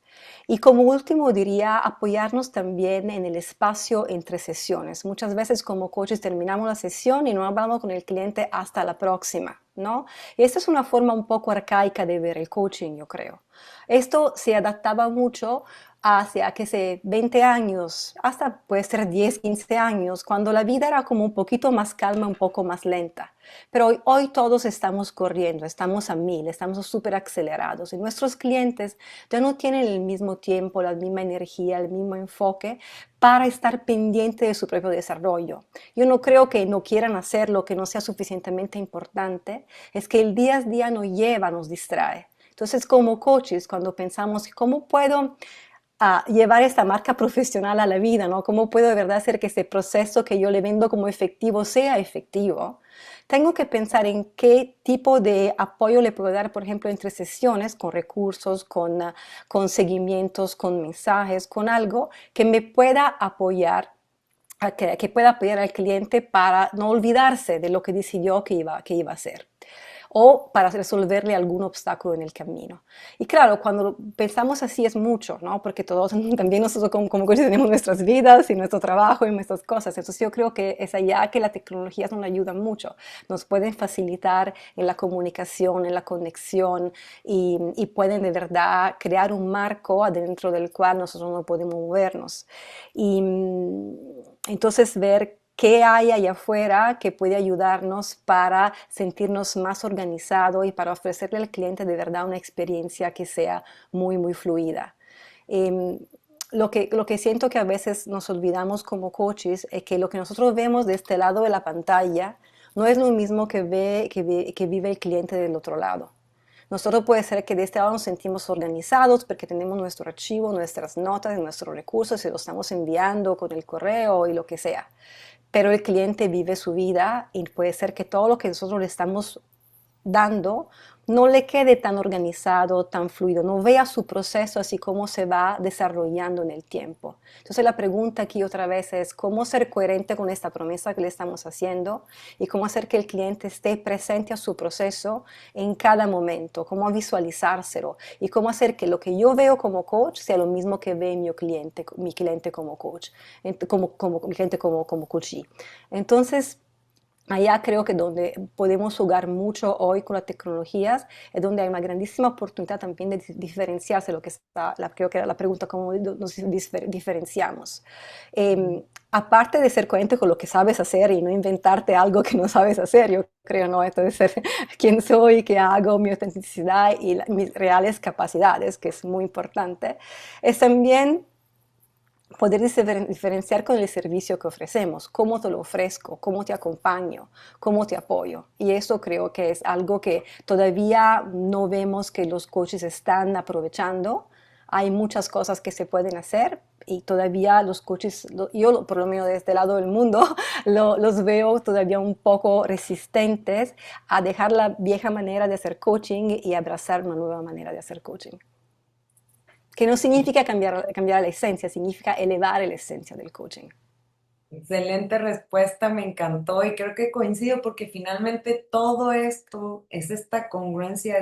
Y como último diría apoyarnos también en el espacio entre sesiones. Muchas veces como coaches terminamos la sesión y no hablamos con el cliente hasta la próxima, ¿no? Y esta es una forma un poco arcaica de ver el coaching, yo creo. Esto se adaptaba mucho hacia, que sé, 20 años, hasta puede ser 10, 15 años, cuando la vida era como un poquito más calma, un poco más lenta. Pero hoy todos estamos corriendo, estamos a mil, estamos súper acelerados y nuestros clientes ya no tienen el mismo tiempo, la misma energía, el mismo enfoque para estar pendiente de su propio desarrollo. Yo no creo que no quieran hacerlo, que no sea suficientemente importante, es que el día a día nos lleva, nos distrae. Entonces, como coaches, cuando pensamos, ¿cómo puedo llevar esta marca profesional a la vida, ¿no? ¿Cómo puedo de verdad hacer que ese proceso que yo le vendo como efectivo sea efectivo? Tengo que pensar en qué tipo de apoyo le puedo dar, por ejemplo, entre sesiones, con recursos, con seguimientos, con mensajes, con algo que me pueda apoyar, que pueda apoyar al cliente para no olvidarse de lo que decidió que iba a hacer o para resolverle algún obstáculo en el camino. Y claro, cuando pensamos así es mucho, ¿no? Porque todos, también nosotros como coaches tenemos nuestras vidas y nuestro trabajo y nuestras cosas. Entonces yo creo que es allá que las tecnologías nos ayudan mucho. Nos pueden facilitar en la comunicación, en la conexión y pueden de verdad crear un marco adentro del cual nosotros no podemos movernos. Y entonces ver qué hay allá afuera que puede ayudarnos para sentirnos más organizados y para ofrecerle al cliente de verdad una experiencia que sea muy, muy fluida. Eh, lo que siento que a veces nos olvidamos como coaches es que lo que nosotros vemos de este lado de la pantalla no es lo mismo que vive el cliente del otro lado. Nosotros puede ser que de este lado nos sentimos organizados porque tenemos nuestro archivo, nuestras notas, nuestros recursos y lo estamos enviando con el correo y lo que sea. Pero el cliente vive su vida y puede ser que todo lo que nosotros le estamos dando no le quede tan organizado, tan fluido, no vea su proceso así como se va desarrollando en el tiempo. Entonces la pregunta aquí otra vez es cómo ser coherente con esta promesa que le estamos haciendo y cómo hacer que el cliente esté presente a su proceso en cada momento, cómo visualizárselo y cómo hacer que lo que yo veo como coach sea lo mismo que ve mi cliente como coach, mi cliente como coachee. Entonces, allá creo que donde podemos jugar mucho hoy con las tecnologías es donde hay una grandísima oportunidad también de diferenciarse, lo que está, creo que era la pregunta, cómo nos diferenciamos. Aparte de ser coherente con lo que sabes hacer y no inventarte algo que no sabes hacer, yo creo, ¿no? Esto de ser quién soy, qué hago, mi autenticidad y mis reales capacidades, que es muy importante, es también poder diferenciar con el servicio que ofrecemos, cómo te lo ofrezco, cómo te acompaño, cómo te apoyo. Y eso creo que es algo que todavía no vemos que los coaches están aprovechando. Hay muchas cosas que se pueden hacer y todavía los coaches, yo por lo menos de este lado del mundo, los veo todavía un poco resistentes a dejar la vieja manera de hacer coaching y abrazar una nueva manera de hacer coaching. Que no significa cambiar la esencia, significa elevar la esencia del coaching. Excelente respuesta, me encantó y creo que coincido porque finalmente todo esto es esta congruencia,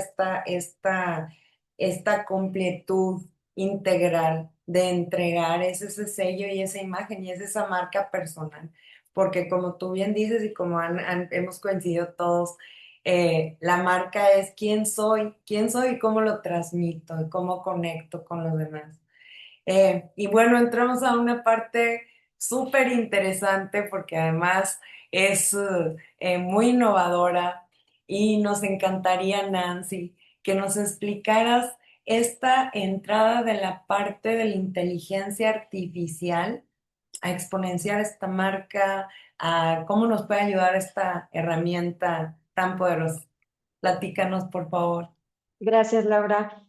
esta completud integral de entregar, es ese sello y esa imagen y es esa marca personal. Porque como tú bien dices y como hemos coincidido todos, la marca es quién soy y cómo lo transmito y cómo conecto con los demás. Y bueno, entramos a una parte súper interesante porque además es muy innovadora y nos encantaría, Nancy, que nos explicaras esta entrada de la parte de la inteligencia artificial a exponenciar esta marca, a cómo nos puede ayudar esta herramienta tan poderosa. Platícanos, por favor. Gracias, Laura.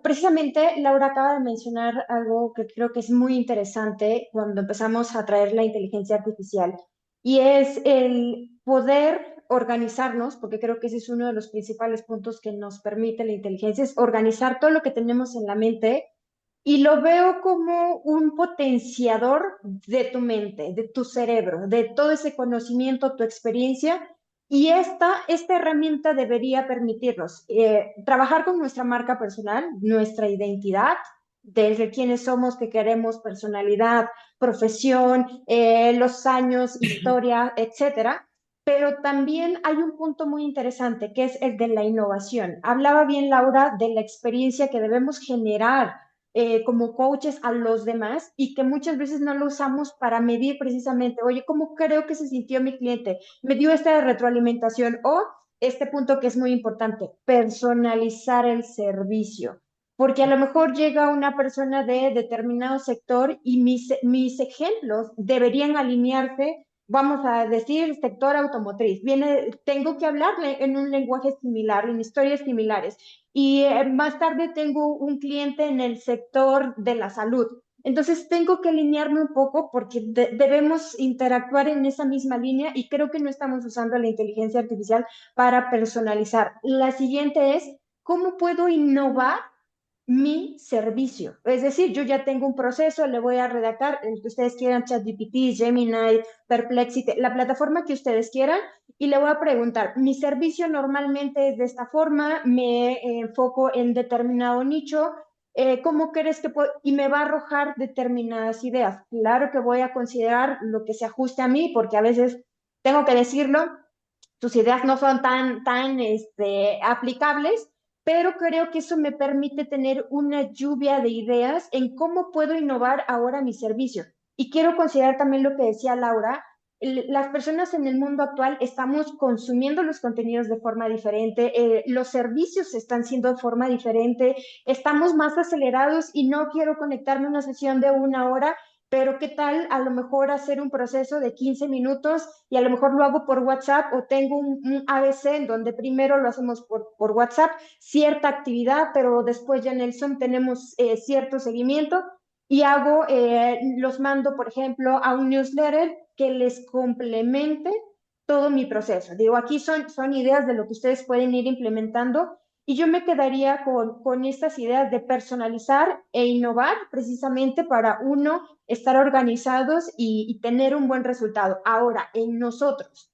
Precisamente, Laura acaba de mencionar algo que creo que es muy interesante cuando empezamos a traer la inteligencia artificial y es el poder organizarnos, porque creo que ese es uno de los principales puntos que nos permite la inteligencia, es organizar todo lo que tenemos en la mente y lo veo como un potenciador de tu mente, de tu cerebro, de todo ese conocimiento, tu experiencia. Y esta herramienta debería permitirnos trabajar con nuestra marca personal, nuestra identidad, desde quiénes somos, qué queremos, personalidad, profesión, los años, historia, etcétera, pero también hay un punto muy interesante que es el de la innovación. Hablaba bien Laura de la experiencia que debemos generar como coaches a los demás y que muchas veces no lo usamos para medir precisamente, oye, ¿cómo creo que se sintió mi cliente? Me dio esta retroalimentación o este punto que es muy importante, personalizar el servicio. Porque a lo mejor llega una persona de determinado sector y mis ejemplos deberían alinearse, vamos a decir, sector automotriz. Tengo que hablarle en un lenguaje similar, en historias similares. Y más tarde tengo un cliente en el sector de la salud. Entonces tengo que alinearme un poco porque debemos interactuar en esa misma línea y creo que no estamos usando la inteligencia artificial para personalizar. La siguiente es, ¿cómo puedo innovar mi servicio? Es decir, yo ya tengo un proceso, le voy a redactar, el que ustedes quieran, ChatGPT, Gemini, Perplexity, la plataforma que ustedes quieran, y le voy a preguntar, mi servicio normalmente es de esta forma, me enfoco en determinado nicho, ¿cómo crees que puedo? Y me va a arrojar determinadas ideas. Claro que voy a considerar lo que se ajuste a mí, porque a veces tengo que decirlo, tus ideas no son tan aplicables, pero creo que eso me permite tener una lluvia de ideas en cómo puedo innovar ahora mi servicio. Y quiero considerar también lo que decía Laura, las personas en el mundo actual estamos consumiendo los contenidos de forma diferente, los servicios están siendo de forma diferente, estamos más acelerados y no quiero conectarme a una sesión de 1 hora, pero ¿qué tal a lo mejor hacer un proceso de 15 minutos y a lo mejor lo hago por WhatsApp o tengo un ABC en donde primero lo hacemos por WhatsApp, cierta actividad, pero después ya en el Zoom tenemos cierto seguimiento y los mando, por ejemplo, a un newsletter que les complemente todo mi proceso. Digo, aquí son ideas de lo que ustedes pueden ir implementando y yo me quedaría con estas ideas de personalizar e innovar precisamente para uno estar organizados y tener un buen resultado. Ahora, en nosotros,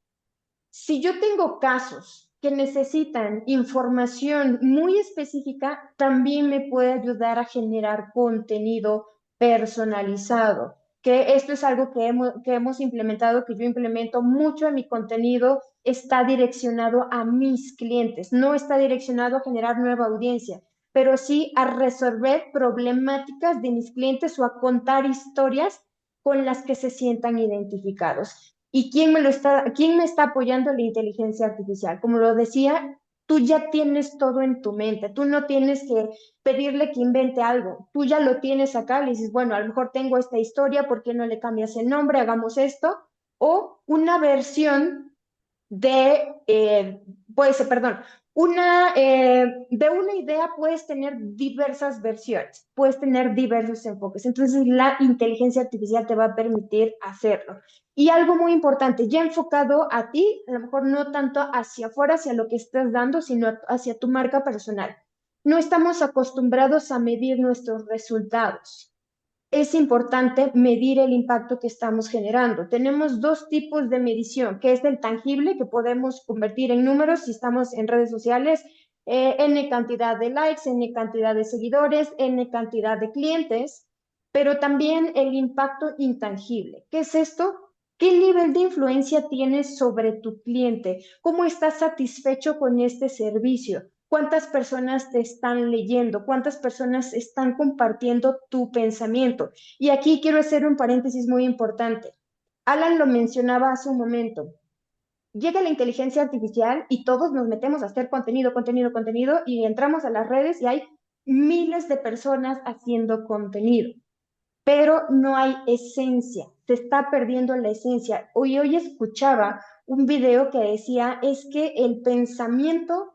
si yo tengo casos que necesitan información muy específica, también me puede ayudar a generar contenido personalizado, que esto es algo que hemos implementado, que yo implemento mucho en mi contenido, está direccionado a mis clientes, no está direccionado a generar nueva audiencia, pero sí a resolver problemáticas de mis clientes o a contar historias con las que se sientan identificados. ¿Y quién me está apoyando? La inteligencia artificial. Como lo decía, tú ya tienes todo en tu mente, tú no tienes que pedirle que invente algo, tú ya lo tienes acá, le dices, bueno, a lo mejor tengo esta historia, ¿por qué no le cambias el nombre? Hagamos esto. O una versión puede ser, perdón, de una idea puedes tener diversas versiones, puedes tener diversos enfoques. Entonces, la inteligencia artificial te va a permitir hacerlo. Y algo muy importante, ya enfocado a ti, a lo mejor no tanto hacia afuera, hacia lo que estás dando, sino hacia tu marca personal. No estamos acostumbrados a medir nuestros resultados. Es importante medir el impacto que estamos generando. Tenemos dos tipos de medición, que es el tangible, que podemos convertir en números si estamos en redes sociales, N cantidad de likes, N cantidad de seguidores, N cantidad de clientes, pero también el impacto intangible. ¿Qué es esto? ¿Qué nivel de influencia tienes sobre tu cliente? ¿Cómo estás satisfecho con este servicio? ¿Cuántas personas te están leyendo? ¿Cuántas personas están compartiendo tu pensamiento? Y aquí quiero hacer un paréntesis muy importante. Alan lo mencionaba hace un momento. Llega la inteligencia artificial y todos nos metemos a hacer contenido, contenido, contenido y entramos a las redes y hay miles de personas haciendo contenido, pero no hay esencia, se está perdiendo la esencia. Hoy escuchaba un video que decía, es que el pensamiento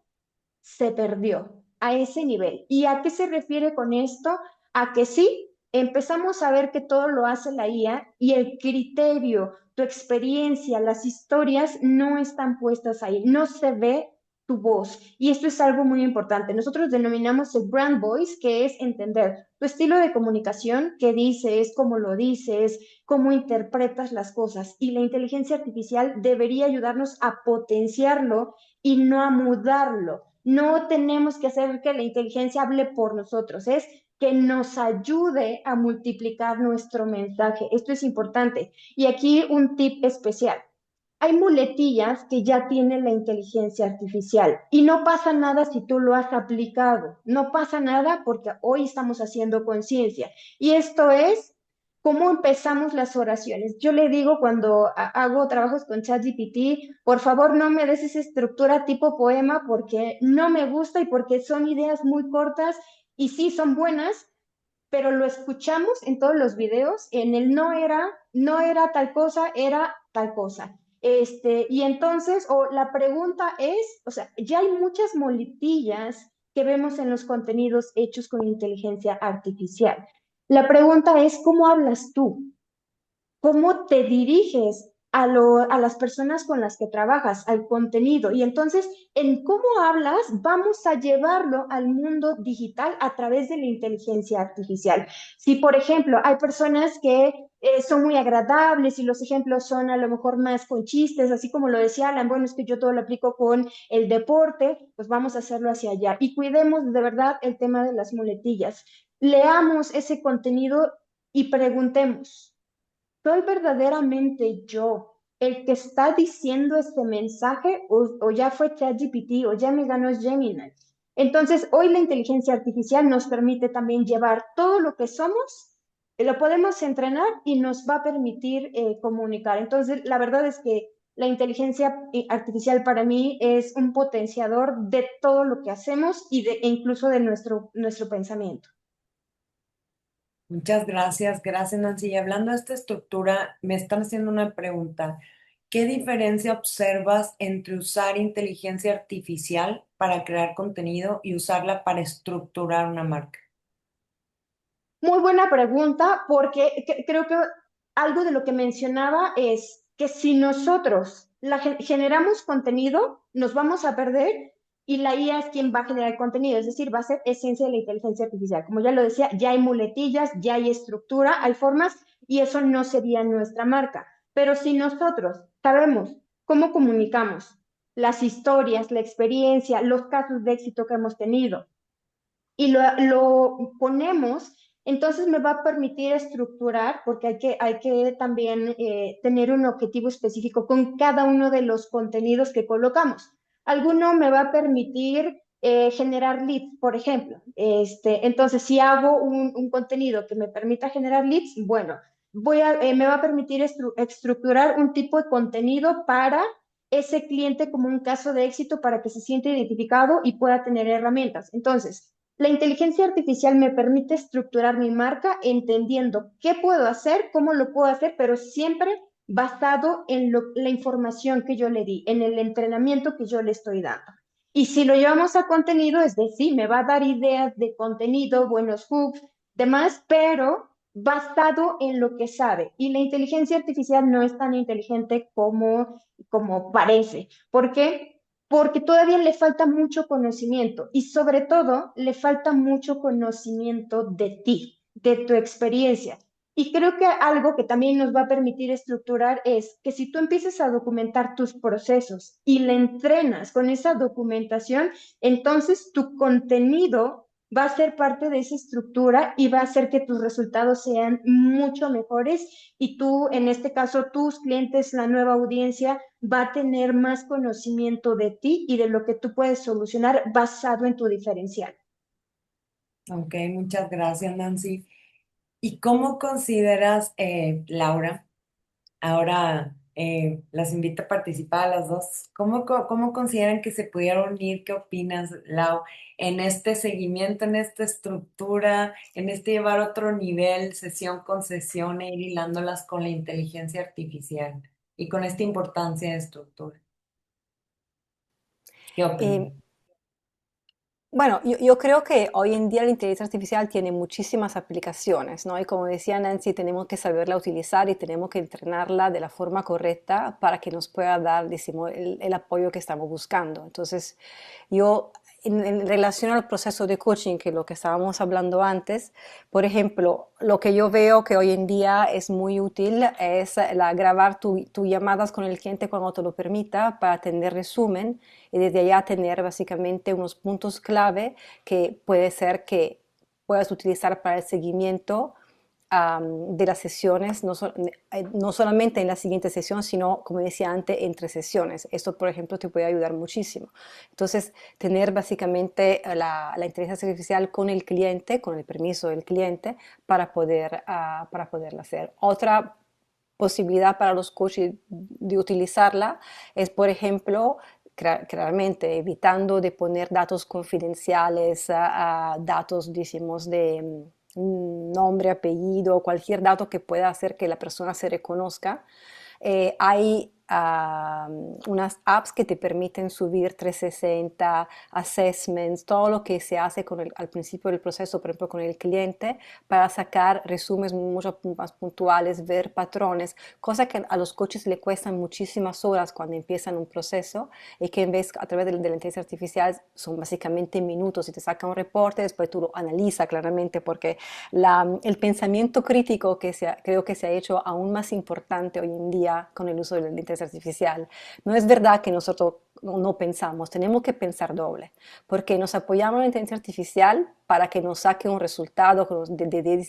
se perdió a ese nivel. ¿Y a qué se refiere con esto? A que sí, empezamos a ver que todo lo hace la IA y el criterio, tu experiencia, las historias no están puestas ahí, no se ve tu voz. Y esto es algo muy importante. Nosotros denominamos el brand voice, que es entender tu estilo de comunicación, qué dices, cómo lo dices, cómo interpretas las cosas. Y la inteligencia artificial debería ayudarnos a potenciarlo y no a mudarlo. No tenemos que hacer que la inteligencia hable por nosotros, es que nos ayude a multiplicar nuestro mensaje. Esto es importante. Y aquí un tip especial. hay muletillas que ya tiene la inteligencia artificial y no pasa nada si tú lo has aplicado, no pasa nada porque hoy estamos haciendo conciencia. Y esto es cómo empezamos las oraciones. Yo le digo cuando hago trabajos con ChatGPT, por favor no me des esa estructura tipo poema porque no me gusta y porque son ideas muy cortas y sí son buenas, pero lo escuchamos en todos los videos, en el no era tal cosa, era tal cosa. Y entonces, o la pregunta es, o sea, ya hay muchas muletillas que vemos en los contenidos hechos con inteligencia artificial. La pregunta es, ¿cómo hablas tú? ¿Cómo te diriges a las personas con las que trabajas, al contenido? Y entonces, en cómo hablas, vamos a llevarlo al mundo digital a través de la inteligencia artificial. Si, por ejemplo, hay personas que son muy agradables y los ejemplos son a lo mejor más con chistes, así como lo decía Alan, bueno, es que yo todo lo aplico con el deporte, pues vamos a hacerlo hacia allá. Y cuidemos de verdad el tema de las muletillas. Leamos ese contenido y preguntemos. ¿Soy verdaderamente yo el que está diciendo este mensaje o ya fue ChatGPT o ya me ganó Gemini? Entonces, hoy la inteligencia artificial nos permite también llevar todo lo que somos, lo podemos entrenar y nos va a permitir comunicar. Entonces, la verdad es que la inteligencia artificial para mí es un potenciador de todo lo que hacemos e incluso de nuestro pensamiento. Muchas gracias, gracias Nancy. Y hablando de esta estructura, me están haciendo una pregunta. ¿Qué diferencia observas entre usar inteligencia artificial para crear contenido y usarla para estructurar una marca? Muy buena pregunta, porque creo que algo de lo que mencionaba es que si nosotros generamos contenido, nos vamos a perder y la IA es quien va a generar contenido, es decir, va a ser esencia de la inteligencia artificial. Como ya lo decía, ya hay muletillas, ya hay estructura, hay formas y eso no sería nuestra marca. Pero si nosotros sabemos cómo comunicamos las historias, la experiencia, los casos de éxito que hemos tenido, y lo ponemos, entonces me va a permitir estructurar, porque hay que también tener un objetivo específico con cada uno de los contenidos que colocamos. Alguno me va a permitir generar leads, por ejemplo. Entonces, si hago un contenido que me permita generar leads, bueno, me va a permitir estructurar un tipo de contenido para ese cliente como un caso de éxito para que se sienta identificado y pueda tener herramientas. Entonces, la inteligencia artificial me permite estructurar mi marca entendiendo qué puedo hacer, cómo lo puedo hacer, pero siempre basado en la información que yo le di, en el entrenamiento que yo le estoy dando. Y si lo llevamos a contenido, es decir, me va a dar ideas de contenido, buenos hooks, demás, pero basado en lo que sabe. Y la inteligencia artificial no es tan inteligente como parece. ¿Por qué? Porque todavía le falta mucho conocimiento y sobre todo le falta mucho conocimiento de ti, de tu experiencia. Y creo que algo que también nos va a permitir estructurar es que si tú empiezas a documentar tus procesos y le entrenas con esa documentación, entonces tu contenido va a ser parte de esa estructura y va a hacer que tus resultados sean mucho mejores y tú, en este caso, tus clientes, la nueva audiencia, va a tener más conocimiento de ti y de lo que tú puedes solucionar basado en tu diferencial. Ok, muchas gracias Nancy. ¿Y cómo consideras, Laura? Ahora las invito a participar a las dos. ¿Cómo consideran que se pudieron unir? ¿Qué opinas, Lau, en este seguimiento, en esta estructura, en este llevar a otro nivel, sesión con sesión, e ir hilándolas con la inteligencia artificial y con esta importancia de estructura? ¿Qué Eh, opinan? Bueno, yo creo que hoy en día la inteligencia artificial tiene muchísimas aplicaciones, ¿no? Y como decía Nancy, tenemos que saberla utilizar y tenemos que entrenarla de la forma correcta para que nos pueda dar, decimos, el apoyo que estamos buscando. Entonces, yo, en relación al proceso de coaching, que es lo que estábamos hablando antes, por ejemplo, lo que yo veo que hoy en día es muy útil es grabar tus llamadas con el cliente cuando te lo permita para tener resumen y desde allá tener básicamente unos puntos clave que puede ser que puedas utilizar para el seguimiento de las sesiones, no solamente en la siguiente sesión, sino, como decía antes, entre sesiones. Esto, por ejemplo, te puede ayudar muchísimo. Entonces, tener básicamente la inteligencia artificial con el cliente, con el permiso del cliente, para poderla hacer. Otra posibilidad para los coaches de utilizarla es, por ejemplo, claramente evitando de poner datos confidenciales, datos, decimos, de nombre, apellido, cualquier dato que pueda hacer que la persona se reconozca. Hay unas apps que te permiten subir 360, assessments, todo lo que se hace al principio del proceso, por ejemplo, con el cliente, para sacar resúmenes mucho más puntuales, ver patrones, cosa que a los coaches le cuestan muchísimas horas cuando empiezan un proceso y que en vez a través de la inteligencia artificial son básicamente minutos y te saca un reporte, después tú lo analizas claramente porque el pensamiento crítico creo que se ha hecho aún más importante hoy en día con el uso de la inteligencia artificial. No es verdad que nosotros no pensamos, tenemos que pensar doble, porque nos apoyamos en la inteligencia artificial para que nos saque un resultado, que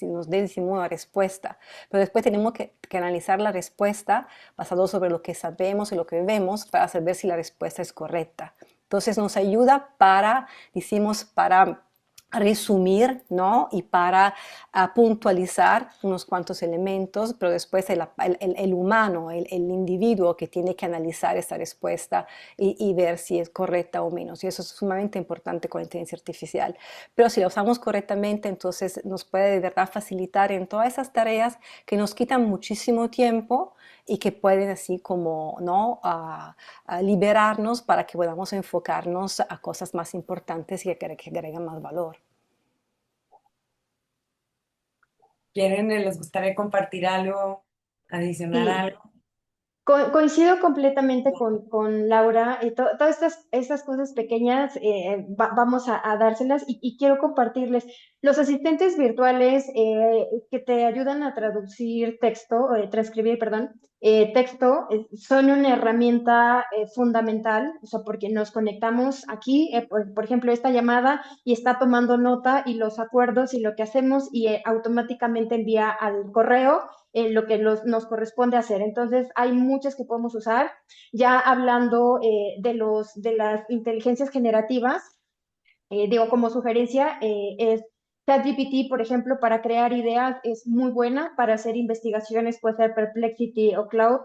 nos dé una respuesta, pero después tenemos que analizar la respuesta basado sobre lo que sabemos y lo que vemos para saber si la respuesta es correcta. Entonces nos ayuda decimos, para resumir, ¿no? Y para puntualizar unos cuantos elementos, pero después el humano, el individuo que tiene que analizar esa respuesta y ver si es correcta o menos. Y eso es sumamente importante con la inteligencia artificial. Pero si la usamos correctamente, entonces nos puede de verdad facilitar en todas esas tareas que nos quitan muchísimo tiempo y que pueden así como, ¿no? A liberarnos para que podamos enfocarnos a cosas más importantes y que agregan más valor. Les gustaría compartir algo, adicionar Sí, algo? coincido completamente con Laura. Todas estas cosas pequeñas vamos a dárselas y quiero compartirles. Los asistentes virtuales que te ayudan a traducir texto, transcribir, perdón, texto, son una herramienta fundamental, o sea, porque nos conectamos aquí, por ejemplo, esta llamada y está tomando nota y los acuerdos y lo que hacemos y automáticamente envía al correo lo que nos corresponde hacer. Entonces, hay muchas que podemos usar. Ya hablando de las inteligencias generativas, digo, como sugerencia, es ChatGPT, por ejemplo, para crear ideas es muy buena, para hacer investigaciones puede ser Perplexity o Cloud,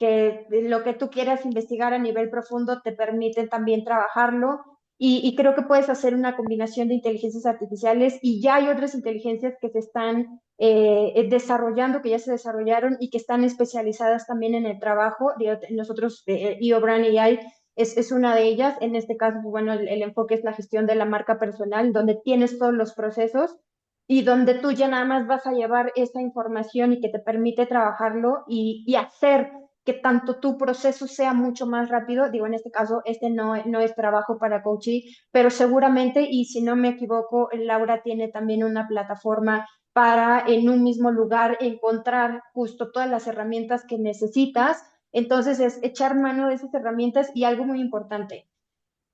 que lo que tú quieras investigar a nivel profundo te permiten también trabajarlo. Y creo que puedes hacer una combinación de inteligencias artificiales y ya hay otras inteligencias que se están desarrollando, que ya se desarrollaron y que están especializadas también en el trabajo. Nosotros, IOBRAN AI es una de ellas. En este caso, bueno, el enfoque es la gestión de la marca personal, donde tienes todos los procesos y donde tú ya nada más vas a llevar esa información y que te permite trabajarlo y hacer que tanto tu proceso sea mucho más rápido. Digo, en este caso, este no es trabajo para coaching, pero seguramente, y si no me equivoco, Laura tiene también una plataforma para en un mismo lugar encontrar justo todas las herramientas que necesitas. Entonces es echar mano de esas herramientas y algo muy importante.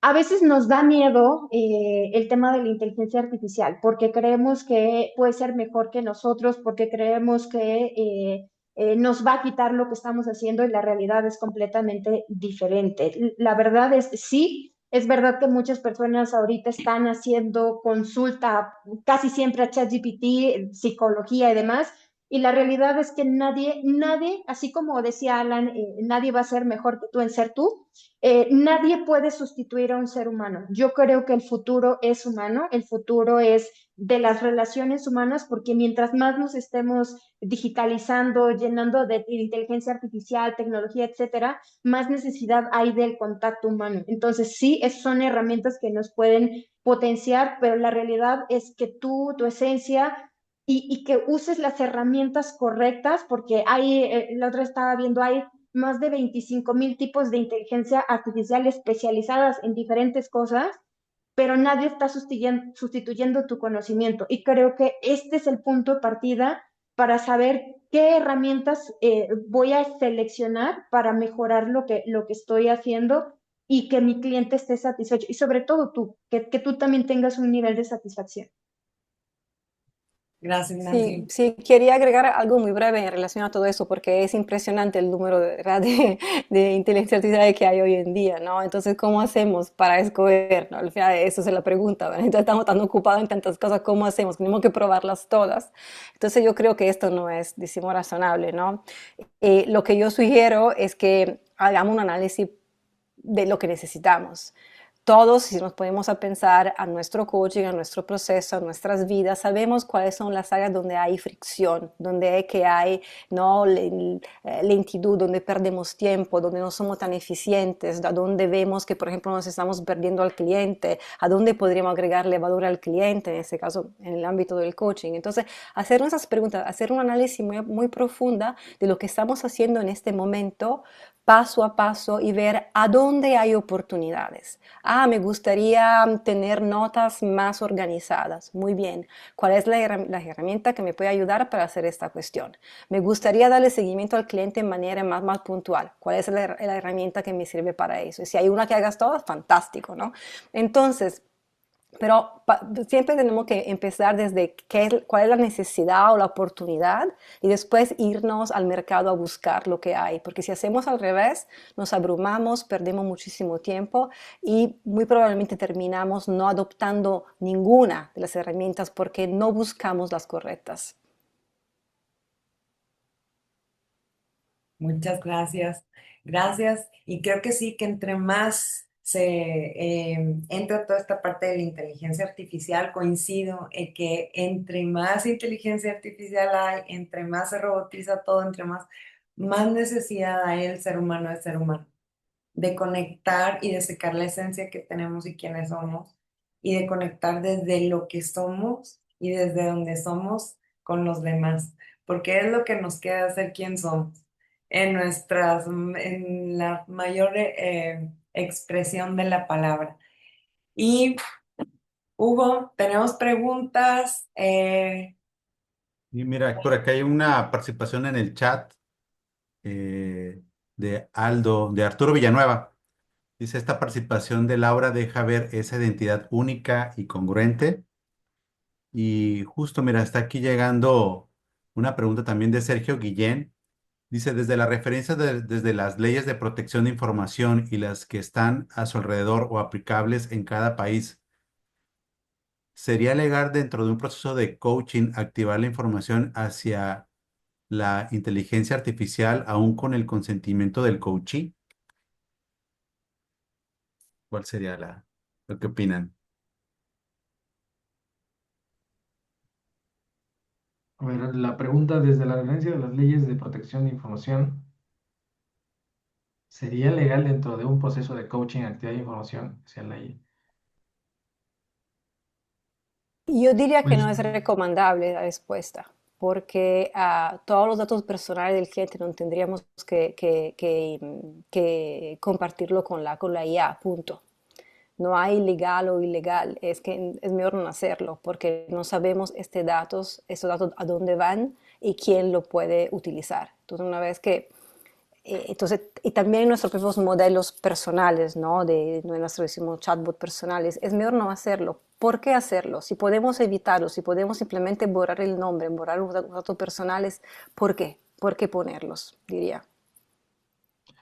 A veces nos da miedo el tema de la inteligencia artificial porque creemos que puede ser mejor que nosotros, porque creemos que nos va a quitar lo que estamos haciendo y la realidad es completamente diferente. La verdad es, sí, es verdad que muchas personas ahorita están haciendo consulta casi siempre a ChatGPT, psicología y demás, y la realidad es que nadie, así como decía Alan, nadie va a ser mejor que tú en ser tú. Nadie puede sustituir a un ser humano. Yo creo que el futuro es humano, el futuro es de las relaciones humanas, porque mientras más nos estemos digitalizando, llenando de inteligencia artificial, tecnología, etcétera, más necesidad hay del contacto humano. Entonces, sí, son herramientas que nos pueden potenciar, pero la realidad es que tú, tu esencia, y que uses las herramientas correctas, porque hay, la otra estaba viendo, hay más de 25,000 tipos de inteligencia artificial especializadas en diferentes cosas, pero nadie está sustituyendo tu conocimiento. Y creo que este es el punto de partida para saber qué herramientas voy a seleccionar para mejorar lo que estoy haciendo y que mi cliente esté satisfecho. Y sobre todo tú, que tú también tengas un nivel de satisfacción. Gracias, Sí, Nancy. sí, quería agregar algo muy breve en relación a todo eso, porque es impresionante el número de, ¿verdad? De inteligencia artificial que hay hoy en día, ¿no? Entonces, ¿cómo hacemos para escoger? ¿No? Al final, eso es la pregunta, ¿verdad? Entonces, estamos tan ocupados en tantas cosas, ¿cómo hacemos? Tenemos que probarlas todas. Entonces, yo creo que esto no es, decimos, razonable, ¿no? Lo que yo sugiero es que hagamos un análisis de lo que necesitamos. Todos, si nos ponemos a pensar a nuestro coaching, a nuestro proceso, a nuestras vidas, sabemos cuáles son las áreas donde hay fricción, donde que hay no lentitud, donde perdemos tiempo, donde no somos tan eficientes, a donde vemos que, por ejemplo, nos estamos perdiendo al cliente, a dónde podríamos agregarle valor al cliente, en este caso, en el ámbito del coaching. Entonces, hacer esas preguntas, hacer un análisis muy, muy profunda de lo que estamos haciendo en este momento, paso a paso, y ver a dónde hay oportunidades. Ah, me gustaría tener notas más organizadas. Muy bien. ¿Cuál es la herramienta que me puede ayudar para hacer esta cuestión? Me gustaría darle seguimiento al cliente de manera más puntual. ¿Cuál es la herramienta que me sirve para eso? Y si hay una que hagas todas, fantástico, ¿no? Entonces, pero siempre tenemos que empezar desde cuál es la necesidad o la oportunidad y después irnos al mercado a buscar lo que hay. Porque si hacemos al revés, nos abrumamos, perdemos muchísimo tiempo y muy probablemente terminamos no adoptando ninguna de las herramientas porque no buscamos las correctas. Muchas gracias. Gracias. Y creo que sí, que entre más se entra toda esta parte de la inteligencia artificial, coincido en que entre más inteligencia artificial hay, entre más se robotiza todo, entre más necesidad hay el ser humano de ser humano, de conectar y de sacar la esencia que tenemos y quiénes somos, y de conectar desde lo que somos y desde donde somos con los demás, porque es lo que nos queda ser quién somos, en la mayor expresión de la palabra. Y Hugo, tenemos preguntas. Y mira, por acá hay una participación en el chat eh, de Arturo Villanueva. Dice, esta participación de Laura deja ver esa identidad única y congruente. Y justo, mira, está aquí llegando una pregunta también de Sergio Guillén. Dice, desde la referencia desde las leyes de protección de información y las que están a su alrededor o aplicables en cada país, ¿sería legal dentro de un proceso de coaching activar la información hacia la inteligencia artificial aún con el consentimiento del coachee? ¿Cuál sería lo que opinan? A ver, la pregunta desde la referencia de las leyes de protección de información, ¿sería legal dentro de un proceso de coaching actividad de información hacia la ley? Yo diría que Pues, no es recomendable la respuesta, porque todos los datos personales del cliente no tendríamos que compartirlo con la IA, punto. No hay legal o ilegal, es que es mejor no hacerlo, porque no sabemos estos datos a dónde van y quién lo puede utilizar. Entonces, una vez que entonces, y también nuestros propios modelos personales, ¿no? De nuestros decimos chatbot personales, es mejor no hacerlo. ¿Por qué hacerlo? Si podemos evitarlo, si podemos simplemente borrar el nombre, borrar los datos personales, ¿por qué? ¿Por qué ponerlos? Diría.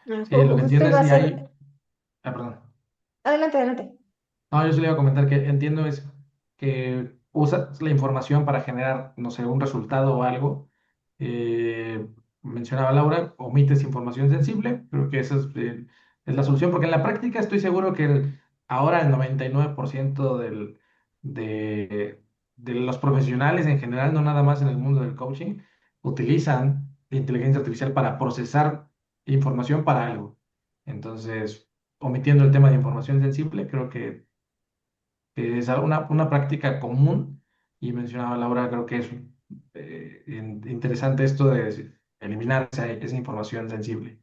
sí, lo que Justo entiendo es iba a si ser... hay... Ah, perdón. Adelante, adelante. No, yo se le iba a comentar que entiendo es que usas la información para generar, no sé, un resultado o algo. Eh, Mencionaba Laura, omites información sensible, creo que esa es la solución, porque en la práctica estoy seguro que ahora el 99% de los profesionales en general, no nada más en el mundo del coaching, utilizan la inteligencia artificial para procesar información para algo. Entonces, omitiendo el tema de información sensible, creo que es una práctica común y mencionaba Laura, creo que es interesante esto de eliminar esa información sensible.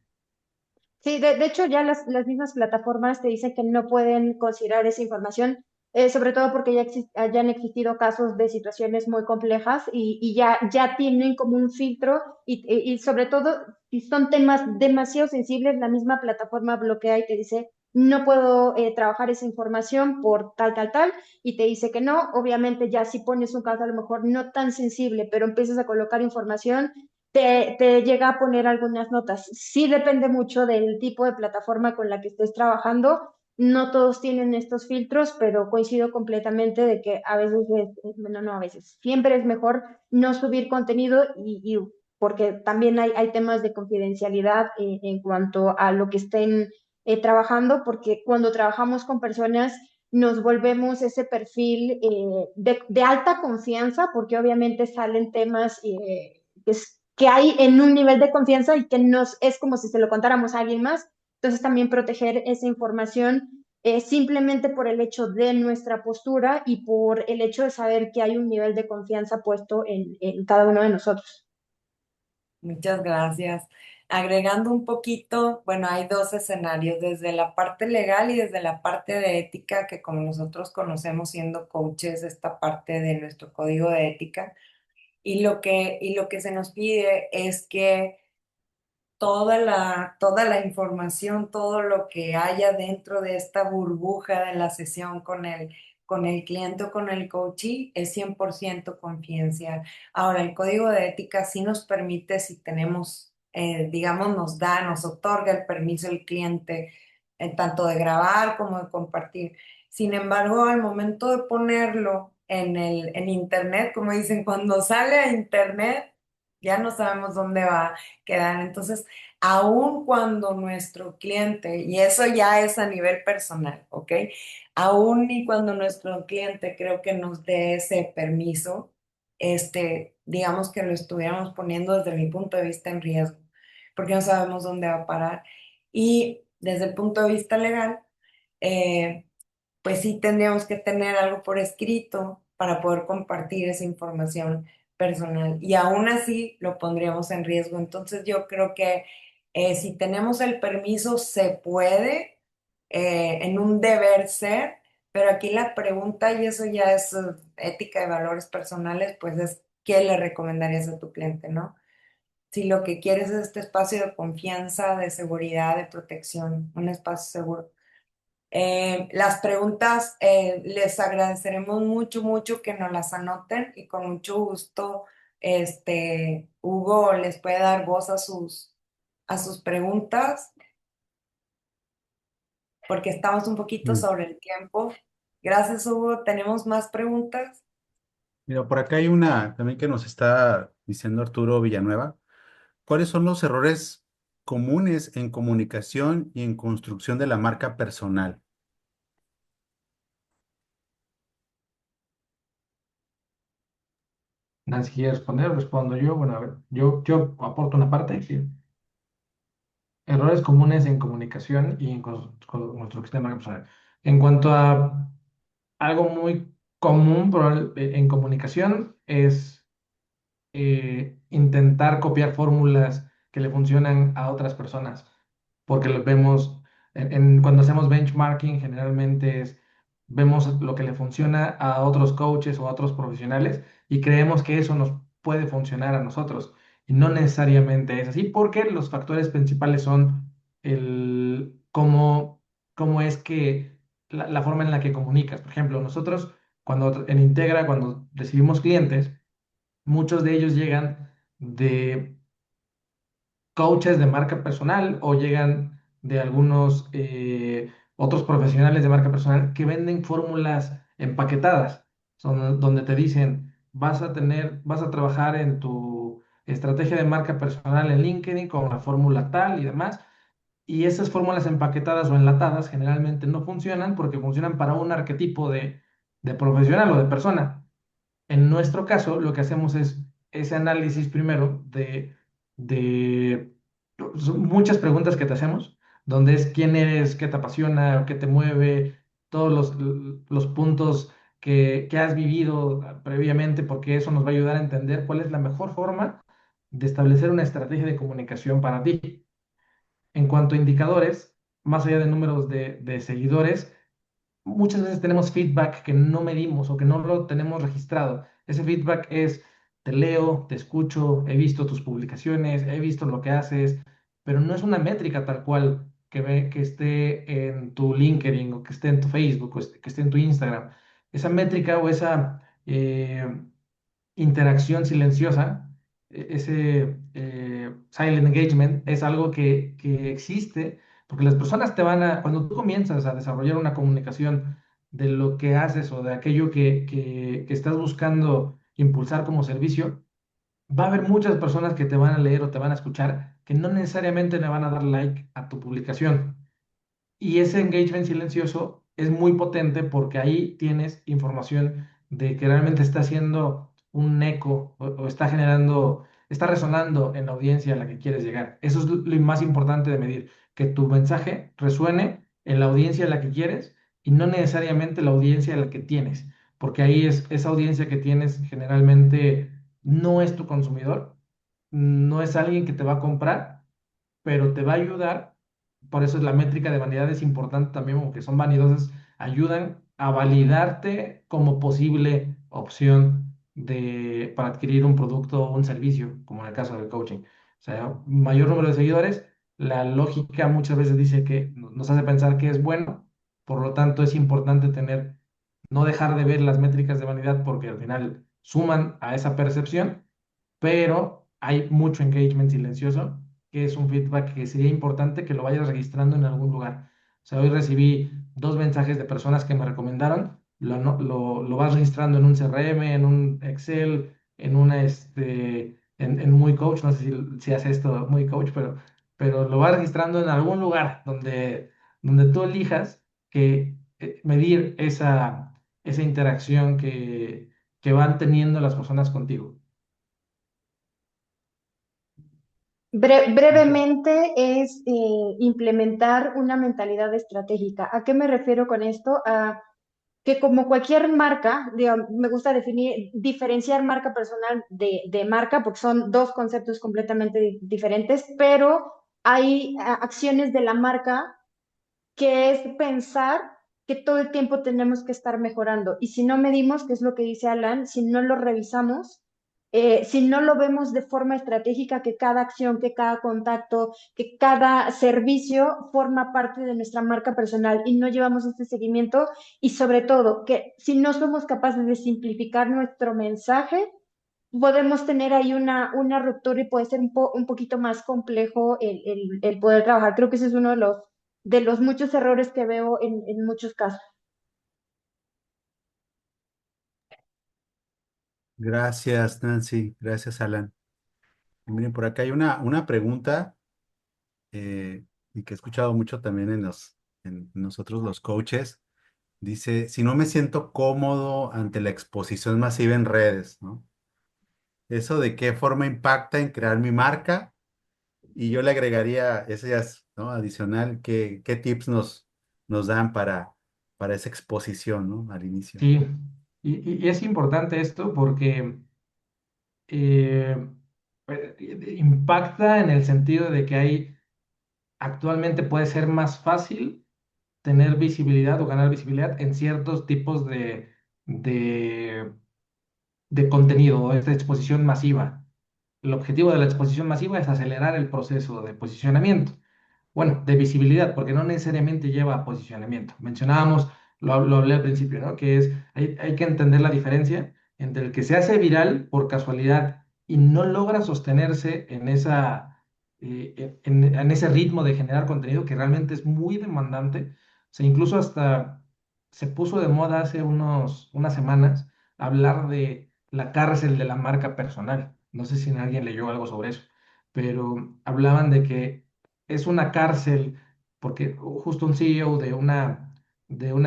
Sí, de hecho ya las mismas plataformas te dicen que no pueden considerar esa información, sobre todo porque hayan existido casos de situaciones muy complejas y ya tienen como un filtro y sobre todo si son temas demasiado sensibles, la misma plataforma bloquea y te dice no puedo trabajar esa información por tal, y te dice que no. Obviamente ya si pones un caso a lo mejor no tan sensible, pero empiezas a colocar información, te llega a poner algunas notas. Sí depende mucho del tipo de plataforma con la que estés trabajando. No todos tienen estos filtros, pero coincido completamente de que a veces, bueno, no a veces, siempre es mejor no subir contenido porque también hay temas de confidencialidad en cuanto a lo que estén trabajando, porque cuando trabajamos con personas nos volvemos ese perfil de alta confianza, porque obviamente salen temas que hay en un nivel de confianza y que nos es como si se lo contáramos a alguien más. Entonces también proteger esa información simplemente por el hecho de nuestra postura y por el hecho de saber que hay un nivel de confianza puesto en cada uno de nosotros. Muchas gracias. Agregando un poquito, bueno, hay dos escenarios, desde la parte legal y desde la parte de ética, que como nosotros conocemos siendo coaches, esta parte de nuestro código de ética. Y lo que se nos pide es que toda la información, todo lo que haya dentro de esta burbuja de la sesión con el cliente o con el coachee es 100% confidencial. Ahora, el código de ética sí nos permite, si tenemos, digamos, nos otorga el permiso el cliente, tanto de grabar como de compartir. Sin embargo, al momento de ponerlo en internet, como dicen, cuando sale a internet, ya no sabemos dónde va a quedar. Entonces, aun cuando nuestro cliente, y eso ya es a nivel personal, ¿ok? Aun y cuando nuestro cliente creo que nos dé ese permiso, digamos que lo estuviéramos poniendo desde mi punto de vista en riesgo, porque no sabemos dónde va a parar. Y desde el punto de vista legal, eh, pues sí tendríamos que tener algo por escrito para poder compartir esa información personal y aún así lo pondríamos en riesgo. Entonces yo creo que si tenemos el permiso se puede en un deber ser, pero aquí la pregunta, y eso ya es ética de valores personales, pues es ¿qué le recomendarías a tu cliente, no? Si lo que quieres es este espacio de confianza, de seguridad, de protección, un espacio seguro. Las preguntas les agradeceremos mucho, mucho que nos las anoten y con mucho gusto, Hugo les puede dar voz a sus preguntas porque estamos un poquito Mm. sobre el tiempo. Gracias, Hugo. ¿Tenemos más preguntas? Mira, por acá hay una también que nos está diciendo Arturo Villanueva. ¿Cuáles son los errores comunes en comunicación y en construcción de la marca personal? Nancy, ¿quiere responder? Respondo yo. Bueno, a ver, yo aporto una parte. Que errores comunes en comunicación y en construcción de marca personal. En cuanto a algo muy común en comunicación es intentar copiar fórmulas que le funcionan a otras personas, porque lo vemos cuando hacemos benchmarking, generalmente vemos lo que le funciona a otros coaches o a otros profesionales y creemos que eso nos puede funcionar a nosotros. Y no necesariamente es así, porque los factores principales son el cómo es que la forma en la que comunicas. Por ejemplo, nosotros en Integra, cuando recibimos clientes, muchos de ellos llegan de coaches de marca personal o llegan de algunos otros profesionales de marca personal que venden fórmulas empaquetadas, son donde te dicen, vas a trabajar en tu estrategia de marca personal en LinkedIn con la fórmula tal y demás. Y esas fórmulas empaquetadas o enlatadas generalmente no funcionan porque funcionan para un arquetipo de profesional o de persona. En nuestro caso, lo que hacemos es ese análisis primero de son muchas preguntas que te hacemos, donde es quién eres, qué te apasiona, qué te mueve, todos los puntos que has vivido previamente, porque eso nos va a ayudar a entender cuál es la mejor forma de establecer una estrategia de comunicación para ti. En cuanto a indicadores, más allá de números de seguidores, muchas veces tenemos feedback que no medimos o que no lo tenemos registrado. Ese feedback es, te leo, te escucho, he visto tus publicaciones, he visto lo que haces, pero no es una métrica tal cual que esté en tu LinkedIn o que esté en tu Facebook o que esté en tu Instagram. Esa métrica o esa interacción silenciosa, ese silent engagement, es algo que existe porque las personas te van a, cuando tú comienzas a desarrollar una comunicación de lo que haces o de aquello que estás buscando impulsar como servicio, va a haber muchas personas que te van a leer o te van a escuchar que no necesariamente le van a dar like a tu publicación. Y ese engagement silencioso es muy potente porque ahí tienes información de que realmente está haciendo un eco o está generando, está resonando en la audiencia a la que quieres llegar. Eso es lo más importante de medir, que tu mensaje resuene en la audiencia a la que quieres y no necesariamente la audiencia a la que tienes, porque ahí es esa audiencia que tienes generalmente no es tu consumidor, no es alguien que te va a comprar, pero te va a ayudar. Por eso es la métrica de vanidad es importante también, aunque son vanidosas, ayudan a validarte como posible opción para adquirir un producto o un servicio, como en el caso del coaching. O sea, mayor número de seguidores, la lógica muchas veces dice que nos hace pensar que es bueno, por lo tanto es importante tener, no dejar de ver las métricas de vanidad porque al final suman a esa percepción, pero hay mucho engagement silencioso, que es un feedback que sería importante que lo vayas registrando en algún lugar. O sea, hoy recibí dos mensajes de personas que me recomendaron, lo vas registrando en un CRM, en un Excel, en Muy Coach, no sé si hace esto Muy Coach, pero lo vas registrando en algún lugar donde tú elijas que medir esa interacción que van teniendo las personas contigo. Brevemente es implementar una mentalidad estratégica. ¿A qué me refiero con esto? A que como cualquier marca, digo, me gusta definir, diferenciar marca personal de marca, porque son dos conceptos completamente diferentes, pero hay acciones de la marca que es pensar que todo el tiempo tenemos que estar mejorando. Y si no medimos, que es lo que dice Alan, si no lo revisamos, si no lo vemos de forma estratégica, que cada acción, que cada contacto, que cada servicio forma parte de nuestra marca personal y no llevamos este seguimiento y sobre todo que si no somos capaces de simplificar nuestro mensaje, podemos tener ahí una ruptura y puede ser un poquito más complejo el poder trabajar. Creo que ese es uno de los muchos errores que veo en muchos casos. Gracias, Nancy. Gracias, Alan. Y miren, por acá hay una pregunta y que he escuchado mucho también en nosotros los coaches. Dice, si no me siento cómodo ante la exposición masiva en redes, ¿no? ¿Eso de qué forma impacta en crear mi marca? Y yo le agregaría, ese ya es, ¿no? Adicional, ¿qué tips nos dan para esa exposición, ¿no? Al inicio. Sí, y es importante esto porque eh, impacta en el sentido de que actualmente puede ser más fácil tener visibilidad o ganar visibilidad en ciertos tipos de, de contenido o esta exposición masiva. El objetivo de la exposición masiva es acelerar el proceso de posicionamiento. Bueno, de visibilidad, porque no necesariamente lleva a posicionamiento. Mencionábamos, lo hablé al principio, ¿no? Que hay que entender la diferencia entre el que se hace viral por casualidad y no logra sostenerse en ese ritmo de generar contenido que realmente es muy demandante. O sea, incluso hasta se puso de moda hace unas semanas hablar de la cárcel de la marca personal. No sé si alguien leyó algo sobre eso, pero hablaban de que es una cárcel, porque justo un CEO de una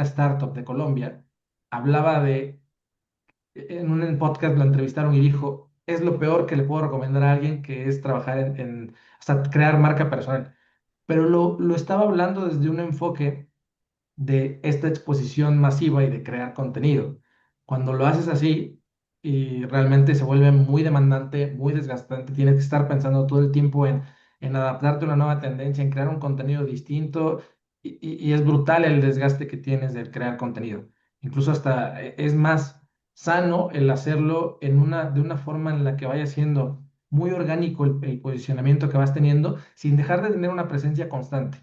startup de Colombia hablaba en un podcast lo entrevistaron y dijo, es lo peor que le puedo recomendar a alguien que es trabajar o sea, crear marca personal. Pero lo estaba hablando desde un enfoque de esta exposición masiva y de crear contenido. Cuando lo haces así y realmente se vuelve muy demandante, muy desgastante, tienes que estar pensando todo el tiempo en adaptarte a una nueva tendencia, en crear un contenido distinto y es brutal el desgaste que tienes de crear contenido. Incluso hasta es más sano el hacerlo de una forma en la que vaya siendo muy orgánico el posicionamiento que vas teniendo sin dejar de tener una presencia constante.